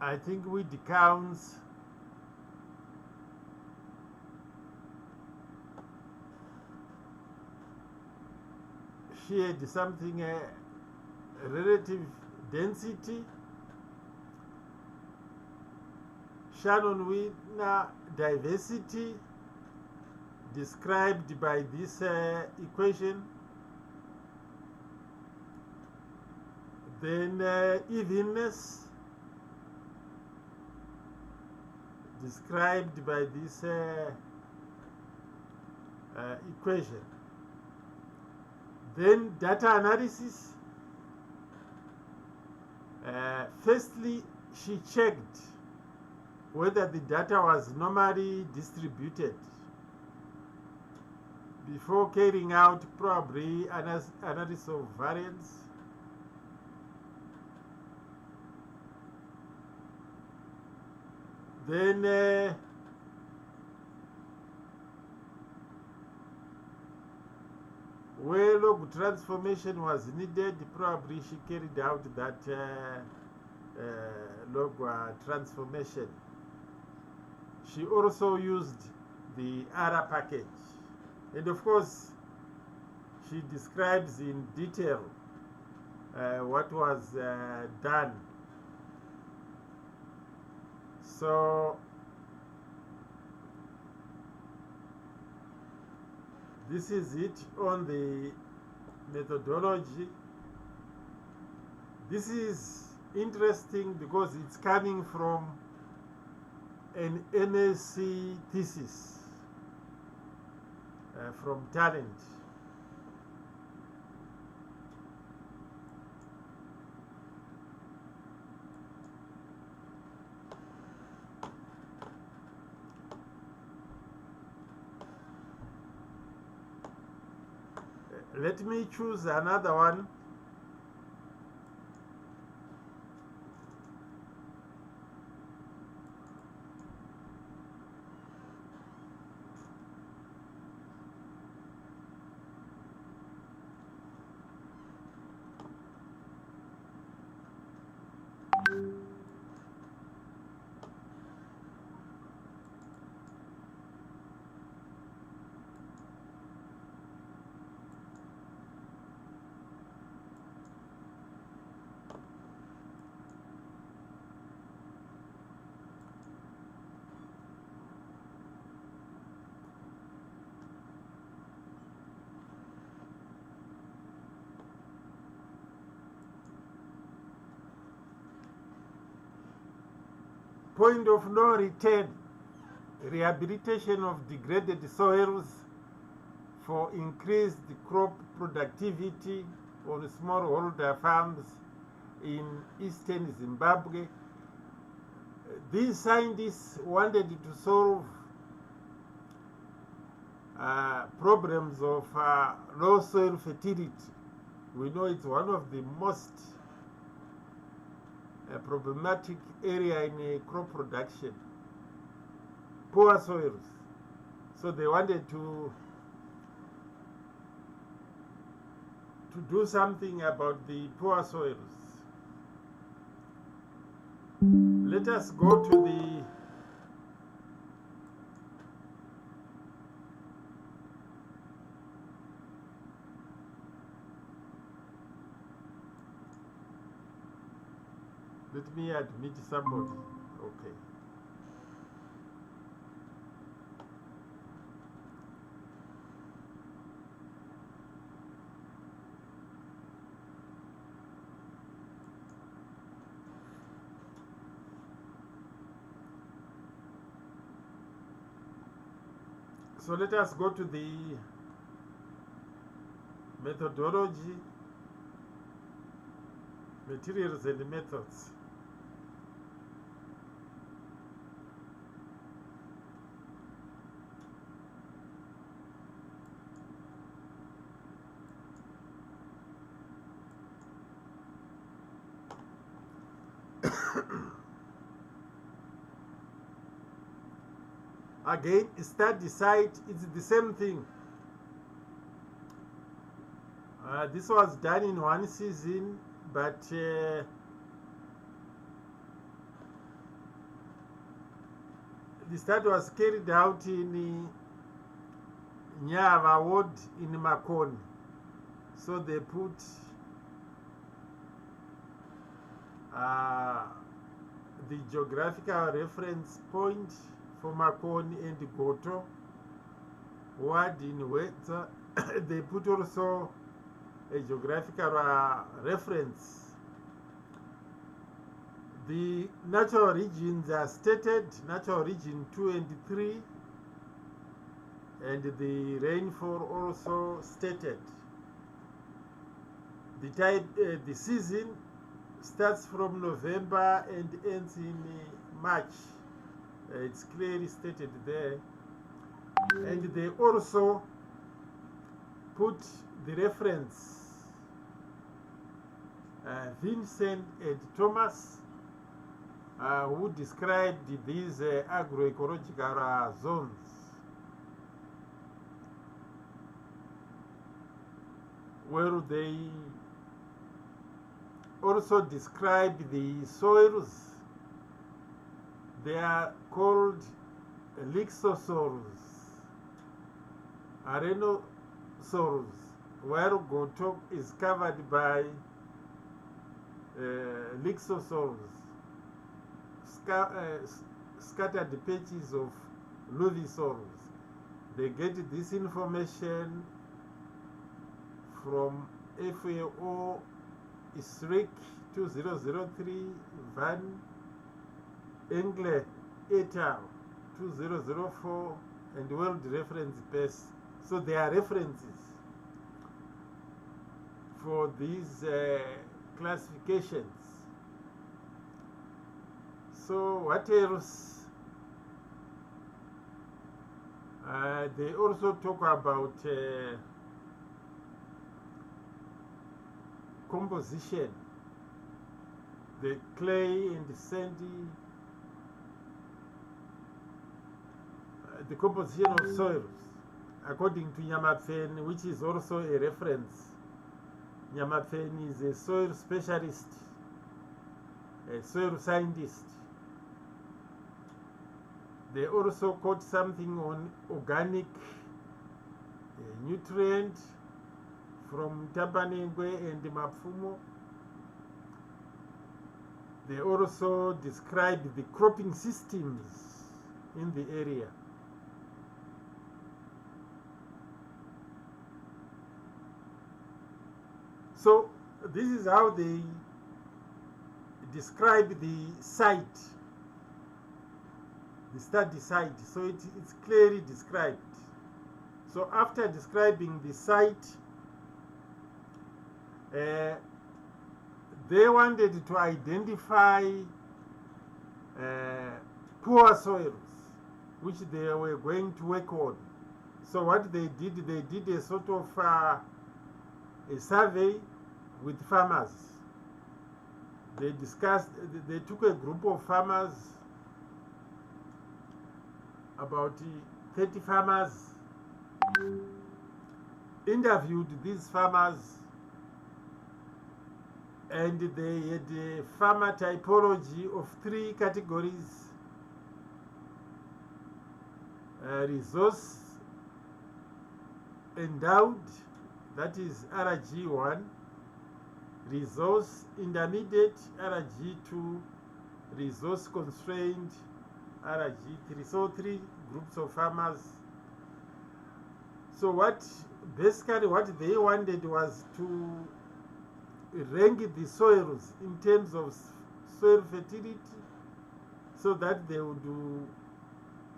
I think weed counts she had something relative density, Shannon Wiener diversity described by this equation, then evenness described by this equation. Then data analysis. Firstly, she checked whether the data was normally distributed before carrying out probably analysis of variance. Then where log transformation was needed, probably she carried out that log transformation. She also used the ARA package. And of course, she describes in detail what was done. So this is it on the methodology. This is interesting because it's coming from an MSc thesis from Talent. Let me choose another one. Point of no return, rehabilitation of degraded soils for increased crop productivity on smallholder farms in eastern Zimbabwe. These scientists wanted to solve problems of low soil fertility. We know it's one of the most problematic area in crop production, poor soils. So they wanted to do something about the poor soils. Let us go to the let me admit somebody. Okay. So let us go to the methodology, materials and methods. Again, study site, it's the same thing. This was done in one season, but the study was carried out in Nyava ward in Makoni. So they put the geographical reference point for Makoni and Goto ward in Wetza. They put also a geographical reference. The natural regions are stated, natural region 2 and 3, and the rainfall also stated. The type, the season starts from November and ends in March. It's clearly stated there. And they also put the reference Vincent and Thomas, who described these agroecological zones. Where they also describe the soils. They are called lixosols, arenosols, while Gotok is covered by lyxosols, scattered patches of luvisols. They get this information from FAO ISRIC 2003, Van Engle et al. 2004, and World Reference Base. So there are references for these classifications. So what else? They also talk about composition, the clay and the sandy, the composition of soils, according to Nyamapfen, which is also a reference. Nyamapfen is a soil specialist, a soil scientist. They also quote something on organic nutrient from Tabanengwe and Mapfumo. They also describe the cropping systems in the area. So this is how they describe the site, the study site. So it's clearly described. So after describing the site, they wanted to identify poor soils which they were going to work on. So what they did a sort of a survey with farmers. They took a group of farmers, about 30 farmers, interviewed these farmers, and they had a farmer typology of 3 categories: resource endowed, that is RG1, resource intermediate, RG2, resource constrained, RG3. So 3 groups of farmers. So basically what they wanted was to rank the soils in terms of soil fertility, so that they would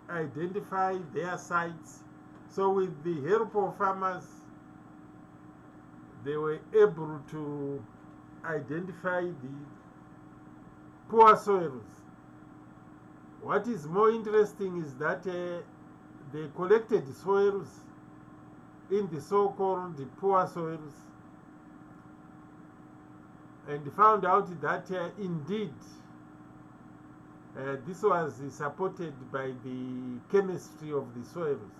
identify their sites. So with the help of farmers, they were able to identify the poor soils. What is more interesting is that they collected soils in the so-called poor soils and found out that indeed this was supported by the chemistry of the soils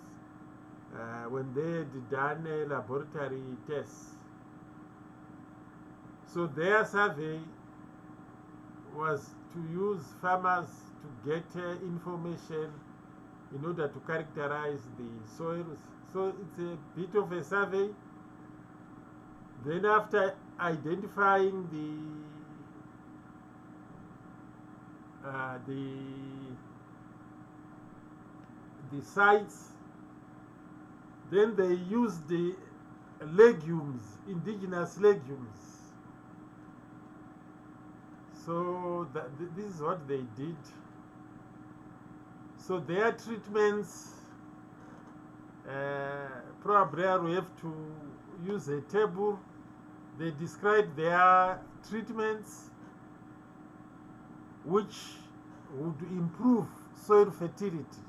when they had done laboratory tests. So their survey was to use farmers to get information in order to characterize the soils. So it's a bit of a survey. Then after identifying the sites, then they used the legumes, indigenous legumes. So this is what they did. So their treatments, probably I will have to use a table. They describe their treatments which would improve soil fertility.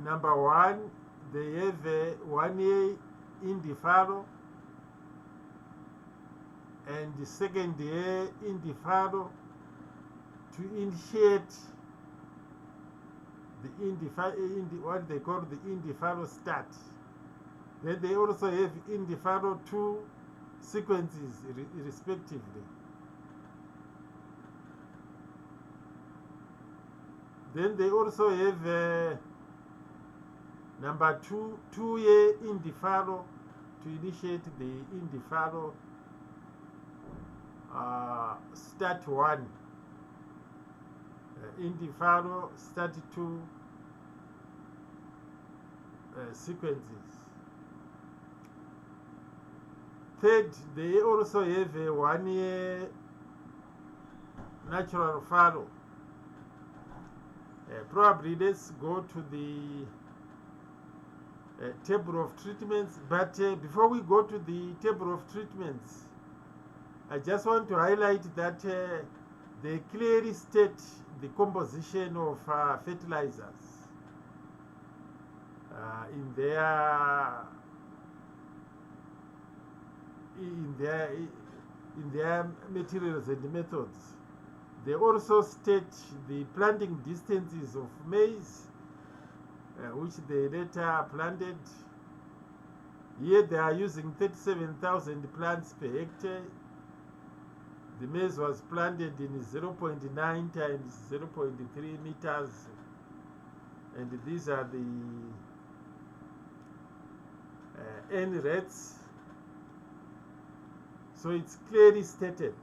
Number 1, they have a 1-year indifalo, and the 2nd year indifalo to initiate what they call the indifalo start. Then they also have indifalo 2 sequences respectively. Then they also have number 2-year indifalo to initiate the indifalo start 1, indifalo start 2 sequences. Third, they also have a 1-year natural fallow. Probably let's go to the table of treatments, but before we go to the table of treatments, I just want to highlight that they clearly state the composition of fertilizers in their materials and methods. They also state the planting distances of maize, which they later planted. Here they are using 37,000 plants per hectare. The maize was planted in 0.9 times 0.3 meters, and these are the N rates. So it's clearly stated.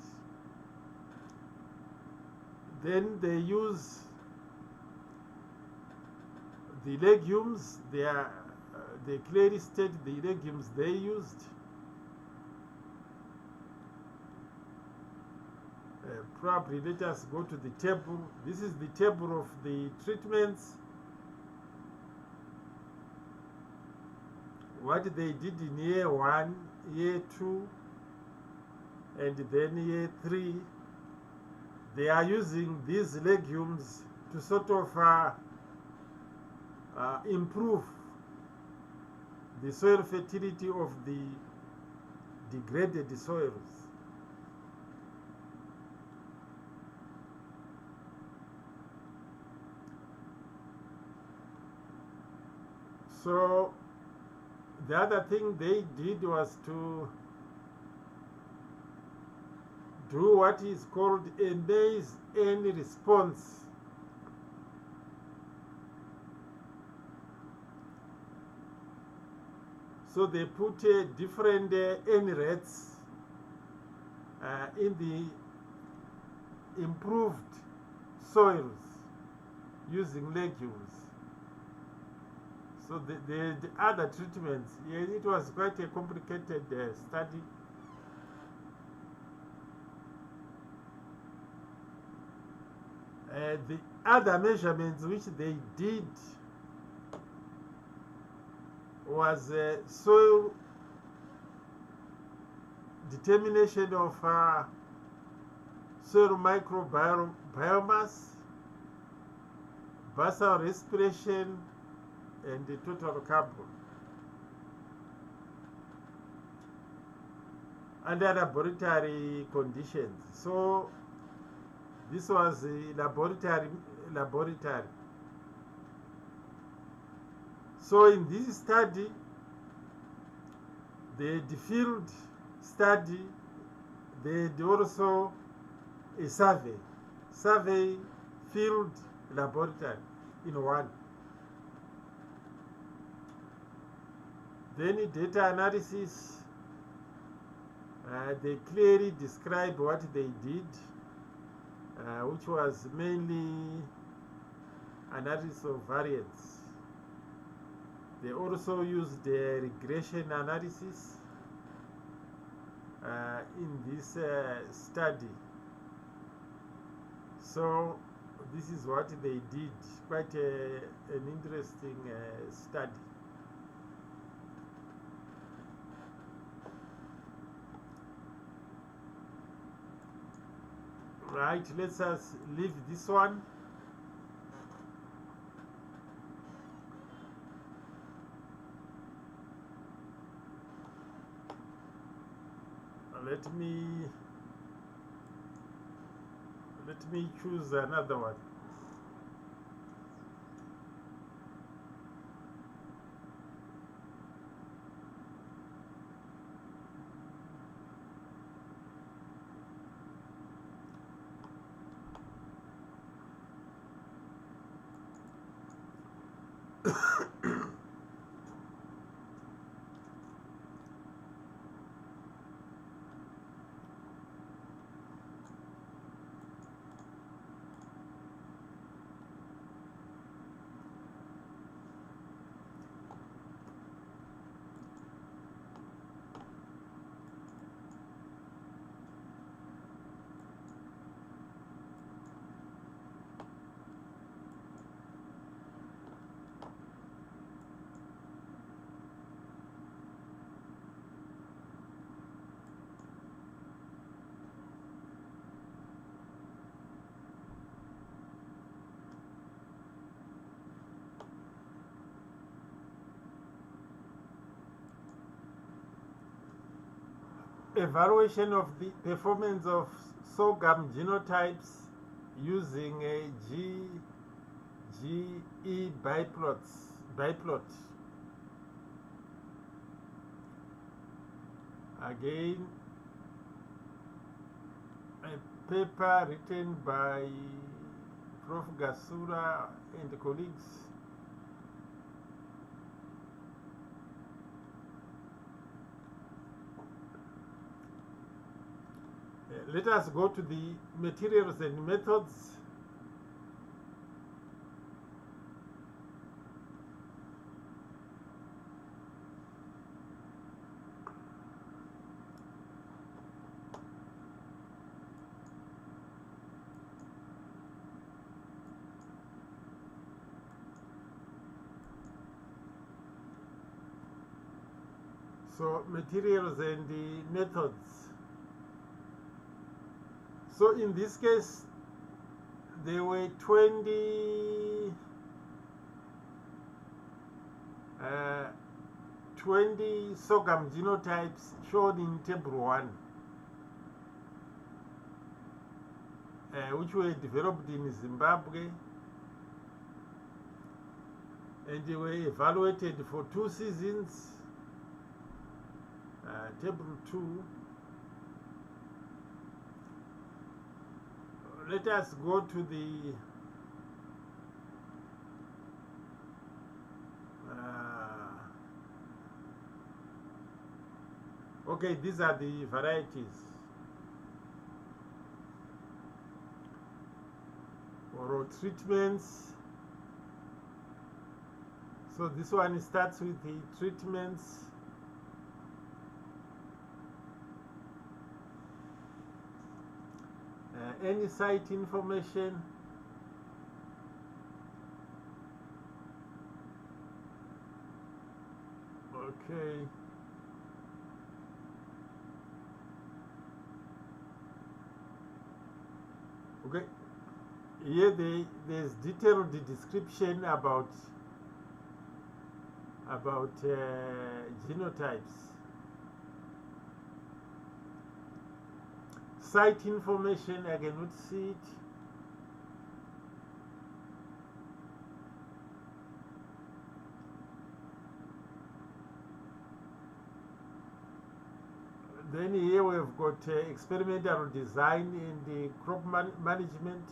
Then they use the legumes. They clearly state the legumes they used. Probably let us go to the table. This is the table of the treatments. What they did in year 1, year 2, and then year 3. They are using these legumes to sort of improve the soil fertility of the degraded soils. So the other thing they did was to do what is called a maize N response. So they put different N rates in the improved soils using legumes. So the other treatments, it was quite a complicated study. The other measurements which they did was soil determination of soil microbiomass, basal respiration, and the total carbon. Under laboratory conditions. So this was a laboratory. So in this study, the field study, they did also a survey field laboratory in one. Then data analysis, they clearly describe what they did, which was mainly analysis of variance. They also used the regression analysis in this study. So this is what they did, quite an interesting study. Right, let us leave this one. Let me choose another one. evaluation of the performance of sorghum genotypes using a GE biplot. Again, a paper written by Prof. Gasura and colleagues. Let us go to the materials and methods. So, materials and the methods. So in this case, there were 20 sorghum genotypes shown in table 1, which were developed in Zimbabwe, and they were evaluated for 2 seasons. Table 2. Let us go to the okay, these are the varieties or treatments. So this one starts with the treatments. Any site information, okay, okay, here there's detailed description about genotypes. Site information, I cannot see it. Then here we've got experimental design and the crop management.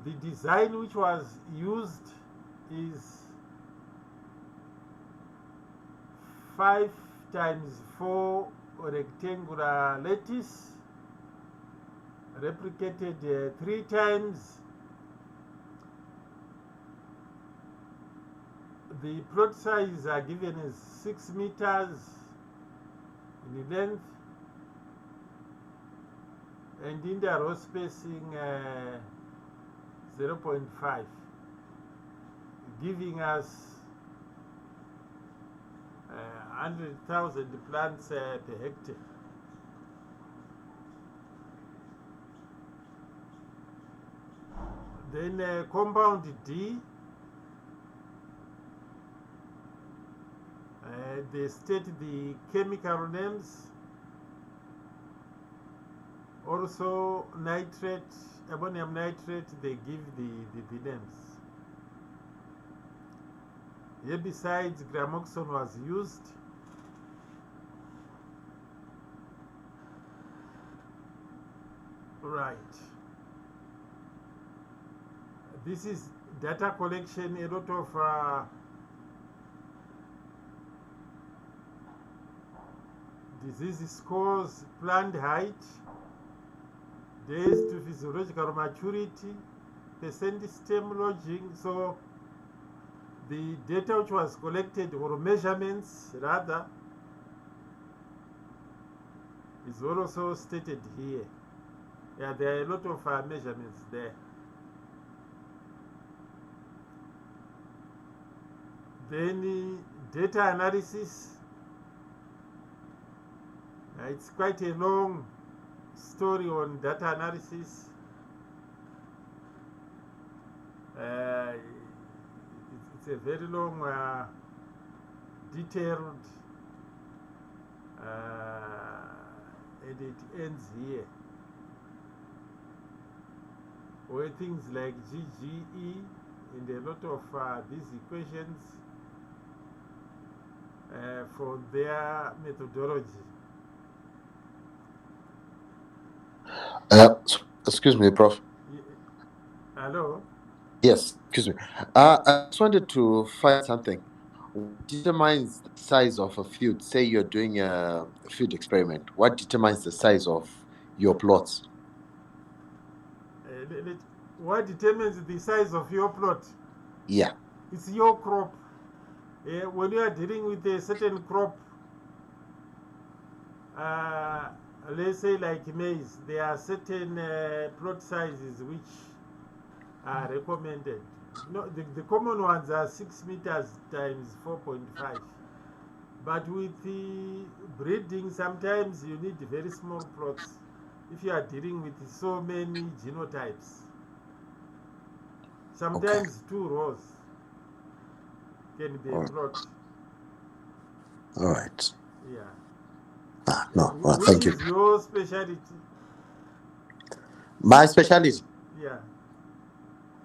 The design which was used is 5x4 rectangular lattice, replicated 3 times. The plot size are given as 6 meters in length, and in the row spacing 0.5, giving us 100,000 plants per hectare. Then compound D, they state the chemical names, also nitrate, ammonium nitrate, they give the names. Herbicides, gramoxone was used. Right. This is data collection, a lot of disease scores, plant height, days to physiological maturity, percent stem lodging. So the data which was collected, or measurements rather, is also stated here. Yeah, there are a lot of measurements there. Then data analysis. It's quite a long story on data analysis. It's a very long, detailed and it ends here, where things like GGE and a lot of these equations for their methodology. Excuse me, Prof. Hello? Yes, excuse me. I just wanted to find something. What determines the size of a field? Say you're doing a field experiment. What determines the size of your plots? What determines the size of your plot? Yeah. It's your crop. When you are dealing with a certain crop, let's say like maize, there are certain plot sizes which are recommended. No, the common ones are 6 meters times 4.5. But with the breeding, sometimes you need very small plots if you are dealing with so many genotypes. Sometimes Okay. 2 rows can be a All plot. right. Yeah. No. Well, Which thank you. is your specialty? My specialty. Yeah.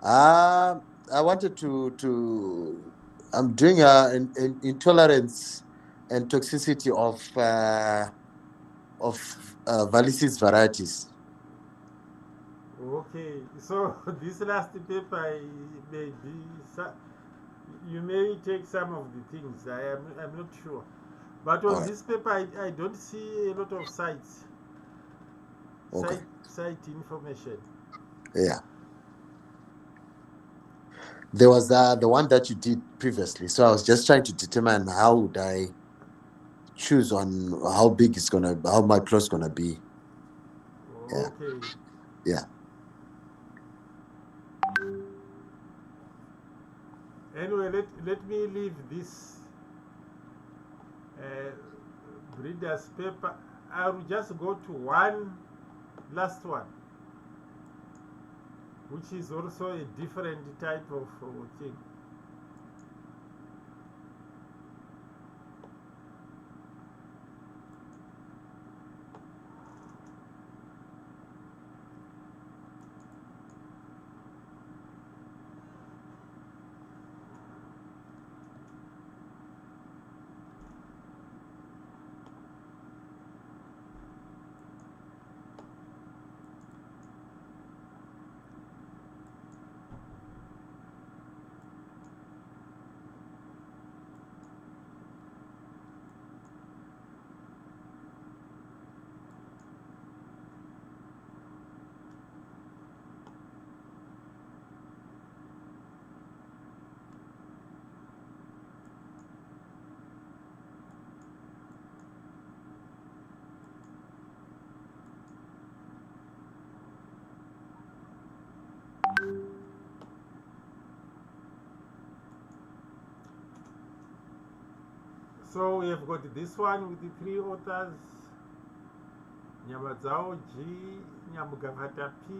I wanted to. I'm doing an intolerance and toxicity of Valisis varieties. Okay. So this last paper may be you may take some of the things. I'm not sure. But All on right. this paper, I don't see a lot of Okay. site information. Yeah. There was the one that you did previously. So I was just trying to determine how would I choose on how my plot's gonna be. Yeah. Okay. Yeah. Anyway, let me leave this uh, breeder's paper. I will just go to one last one, which is also a different type of thing. So we have got this one with the 3 authors: Nyamadzao G, Nyamugavata P,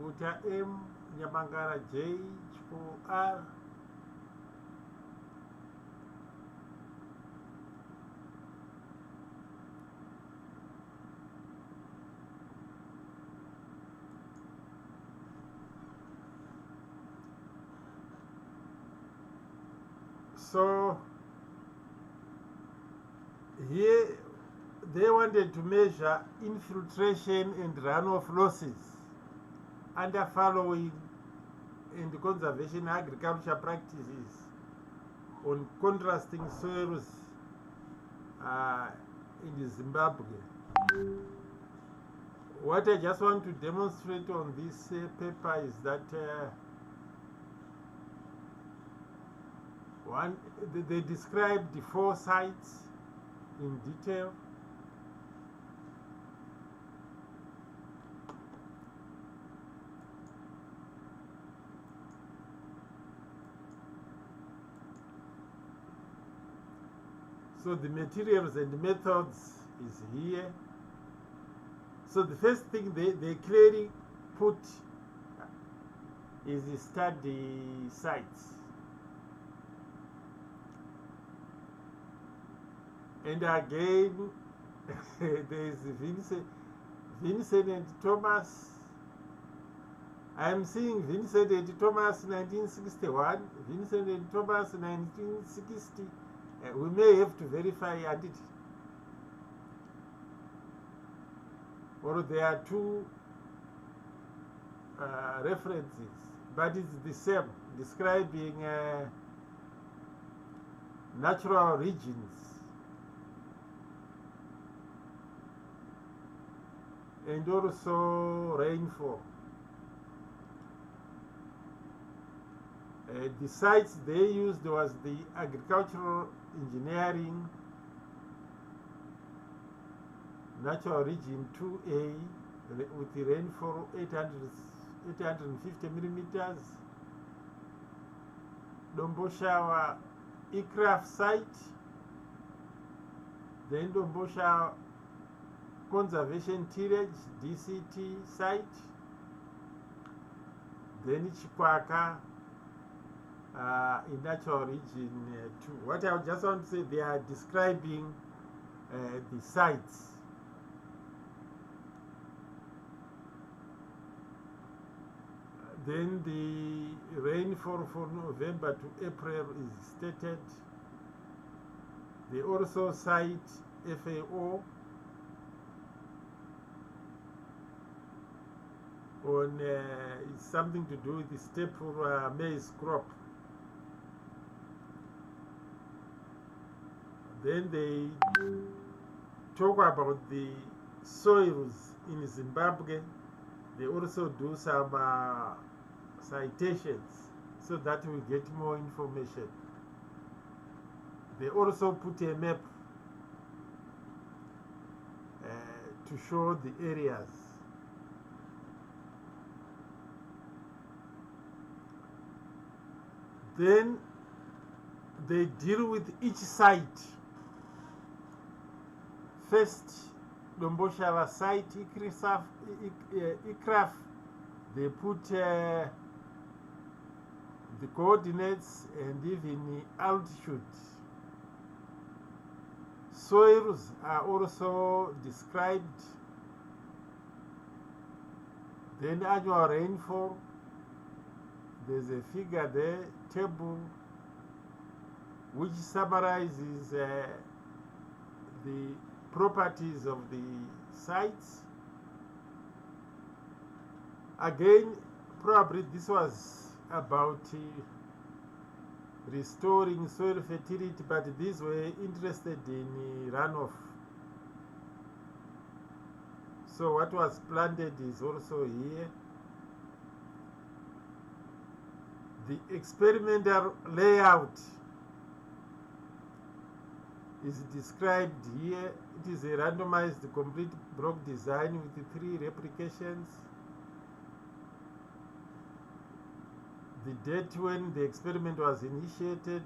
Uta M, Nyamangara J, Chpo R. So here they wanted to measure infiltration and runoff losses under following and conservation agriculture practices on contrasting soils in Zimbabwe. What I just want to demonstrate on this paper is that they described the 4 sites in detail. So the materials and methods is here. So the first thing they clearly put is the study sites. And again, There is Vincent and Thomas. I am seeing Vincent and Thomas 1961, Vincent and Thomas 1960. We may have to verify it. Or there are two references, but it's the same, describing natural regions and also rainfall. The sites they used was the agricultural engineering natural region 2A with the rainfall 850 millimeters. Domboshawa aircraft site, then Domboshawa conservation tillage DCT site, then Chikwaka in natural region 2. What I just want to say, they are describing the sites. Then the rainfall for November to April is stated. They also cite FAO on something to do with the staple maize crop. Then they talk about the soils in Zimbabwe. They also do some citations so that we get more information. They also put a map to show the areas. Then they deal with each site. First, Domboshawa site, Ikraf, they put the coordinates and even the altitude. Soils are also described. Then annual rainfall, there's a figure there, table, which summarizes the properties of the sites. Again, probably this was about restoring soil fertility, but these were interested in runoff. So what was planted is also here. The experimental layout is described here. It is a randomized complete block design with the 3 replications. The date when the experiment was initiated,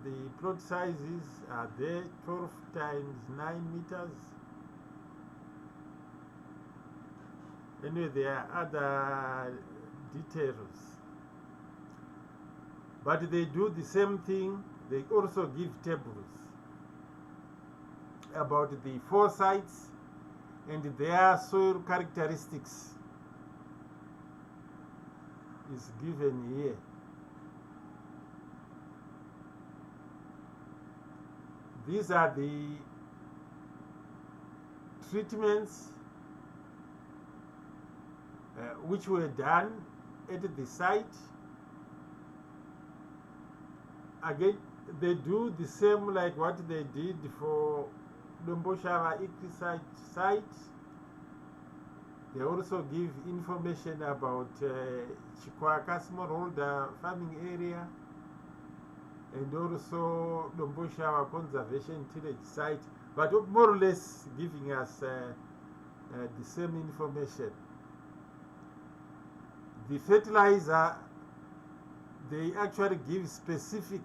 the plot sizes are there, 12 times 9 meters. Anyway, there are other details. But they do the same thing. They also give tables about the 4 sites and their soil characteristics is given here. These are the treatments which were done at the site. Again, they do the same like what they did for Domboshawa Ikri site. They also give information about Chikwaka smallholder farming area and also Domboshawa conservation tillage site, but more or less giving us the same information. The fertilizer, they actually give specific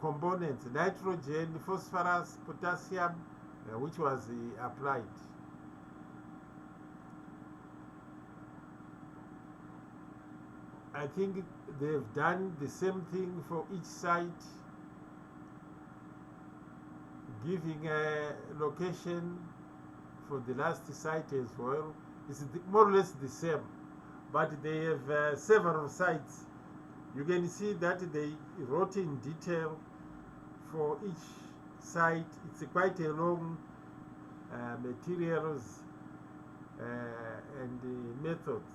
components, nitrogen, phosphorus, potassium, which was applied. I think they've done the same thing for each site, giving a location for the last site as well. It's more or less the same, but they have several sites. You can see that they wrote in detail for each site. It's quite a long materials and methods.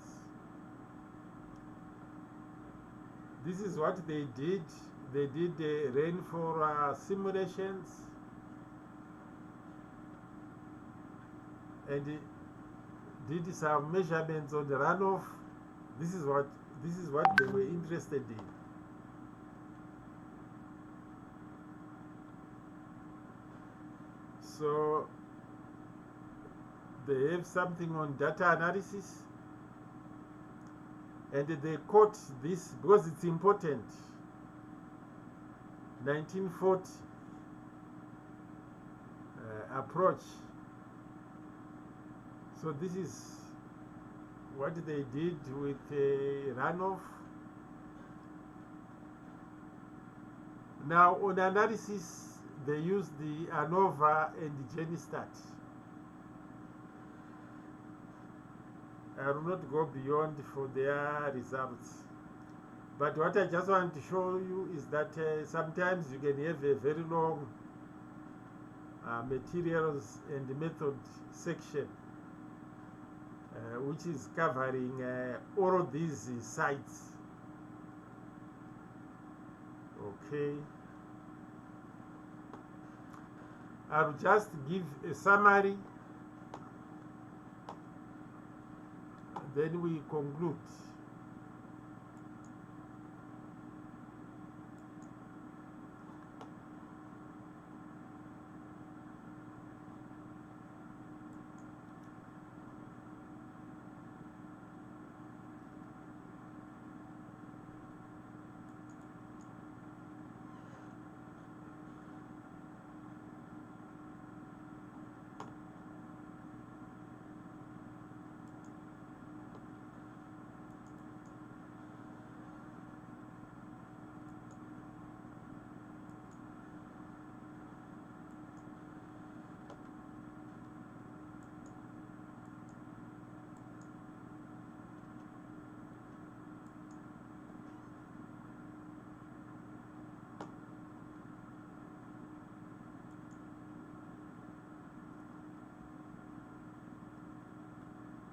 This is what they did. They did rainfall simulations, and did some measurements on the runoff. This is what they were interested in. So they have something on data analysis, and they quote this because it's important. 1940 approach. So this is what they did with runoff. Now on analysis, they use the ANOVA and GENISTAT. I will not go beyond for their results. But what I just want to show you is that sometimes you can have a very long materials and method section, which is covering all of these sites. Okay. I'll just give a summary, then we conclude.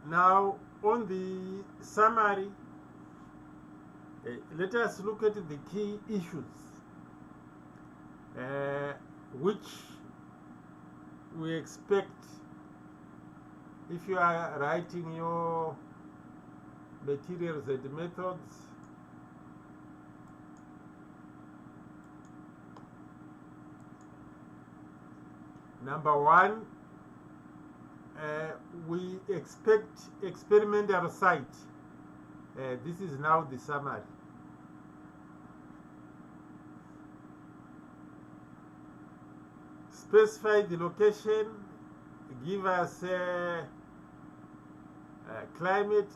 Now, on the summary, let us look at the key issues which we expect if you are writing your materials and methods. Number one, we expect experimental site. This is now the summary. Specify the location, give us climate,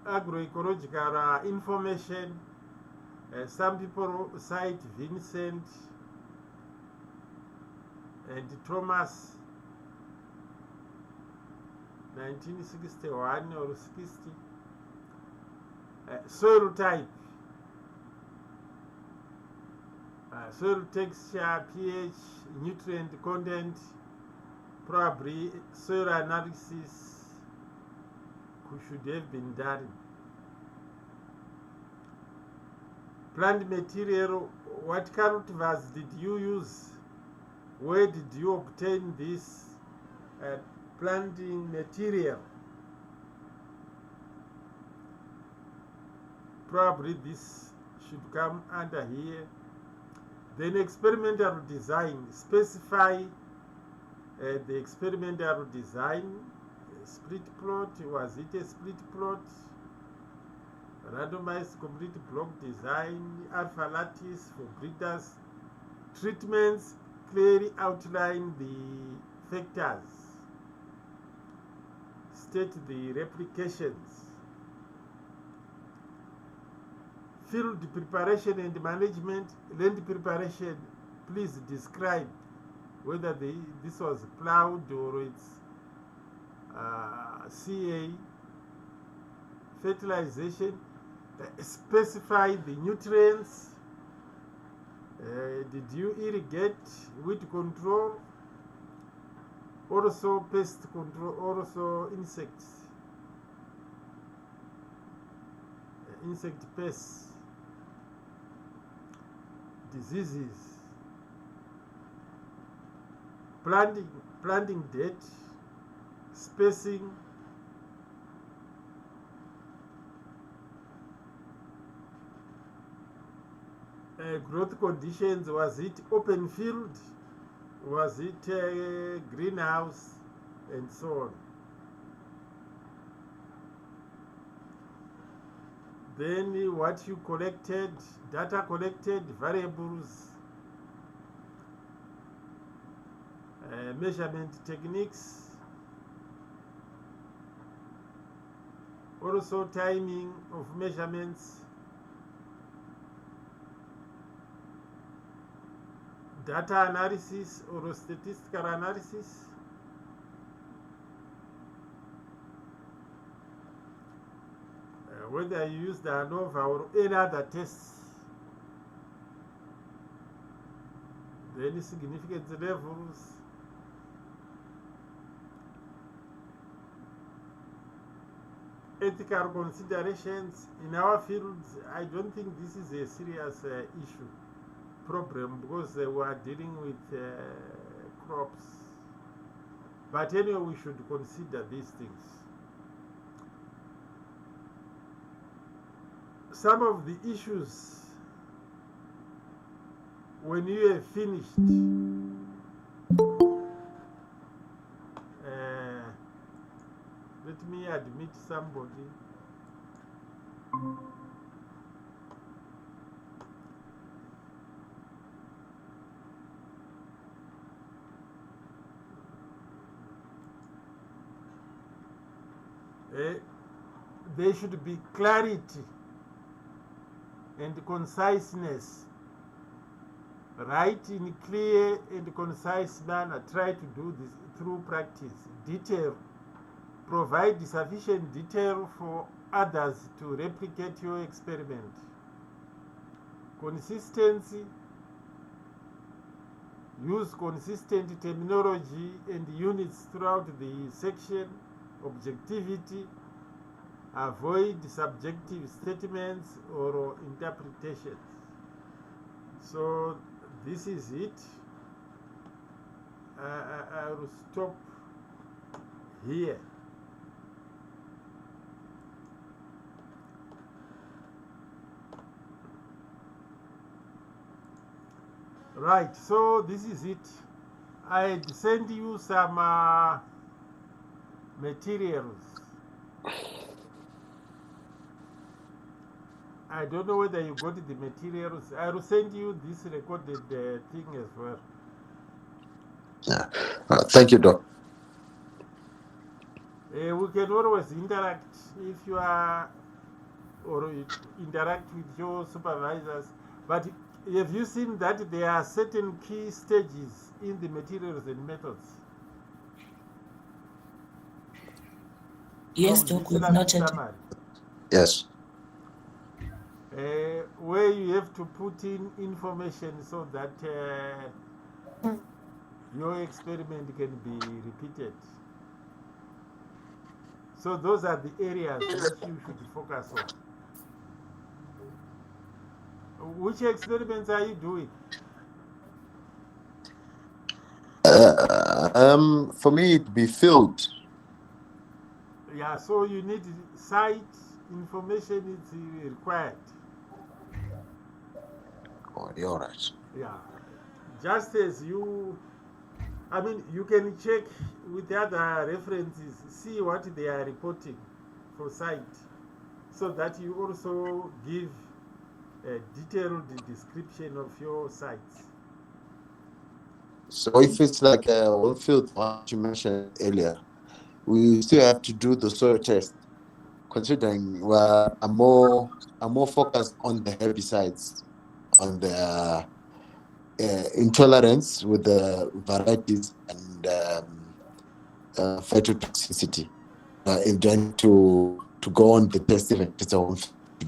agroecological information. Some people cite Vincent and Thomas, 1961 or 60. Soil type, soil texture, pH, nutrient content, probably soil analysis should have been done. Plant material, what cultivars did you use? Where did you obtain this planting material? Probably this should come under here. Then experimental design, specify the experimental design. Split plot, was it a split plot? Randomized complete block design, alpha lattice for breeders. Treatments, clearly outline the factors. State the replications. Field preparation and management. Land preparation, please describe whether this was plowed or it's CA, fertilization, specify the nutrients, did you irrigate, weed control, also pest control, also insects, insect pests, diseases, planting date, spacing, growth conditions. Was it open field, was it greenhouse, and so on. Then what you collected, data collected, variables, measurement techniques, also timing of measurements, data analysis or statistical analysis, whether you use the ANOVA or any other tests, then significance levels, ethical considerations. In our fields, I don't think this is a serious problem, because we are dealing with crops. But anyway, we should consider these things. Some of the issues, when you have finished, let me admit somebody. There should be clarity and conciseness. Write in clear and concise manner. Try to do this through practice. Detail. Provide sufficient detail for others to replicate your experiment. Consistency. Use consistent terminology and units throughout the section. Objectivity. Avoid subjective statements or interpretations. So this is it. I will stop here. Right, so this is it. I sent you some materials. I don't know whether you got the materials. I will send you this recorded thing as well. Yeah. Thank you, Doc. We can always interact if you are, or interact with your supervisors. But have you seen that there are certain key stages in the materials and methods? Yes, From Doc, this we've last noted. summary, Yes. where you have to put in information so that your experiment can be repeated. So those are the areas which you should focus on. Which experiments are you doing? For me, it'd be field. Yeah, so you need site information is required. Oh, you're all right. Yeah, just as you, I mean, you can check with the other references, see what they are reporting for site, so that you also give a detailed description of your sites. So if it's like one field, what you mentioned earlier, we still have to do the soil test, considering I'm more focused on the herbicides, on the intolerance with the varieties and phytotoxicity. If you need to go on the test, even it's to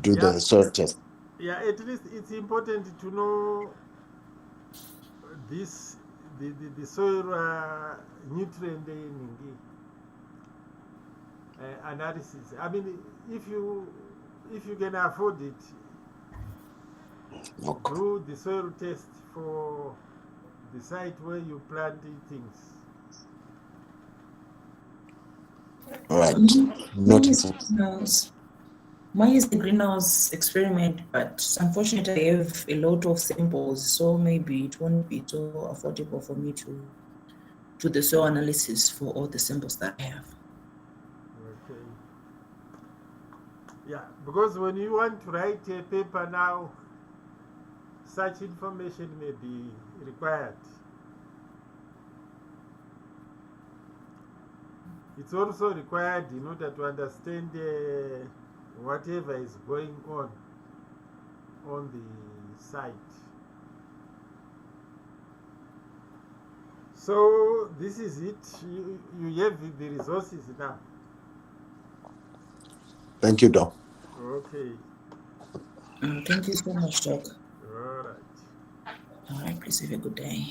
do the soil test. Yeah, at least it's important to know this the soil nutrient analysis. I mean, if you can afford it, Okay. do the soil test for the site where you plant things. Right. Mine is the greenhouse experiment, but unfortunately I have a lot of samples, so maybe it won't be so affordable for me to do the soil analysis for all the samples that I have. Okay. Yeah, because when you want to write a paper now, such information may be required. It's also required in order to understand whatever is going on the site. So this is it. You have the resources now. Thank you, Doc. Okay. Thank you so much, Doc. All right. All right, please have a good day.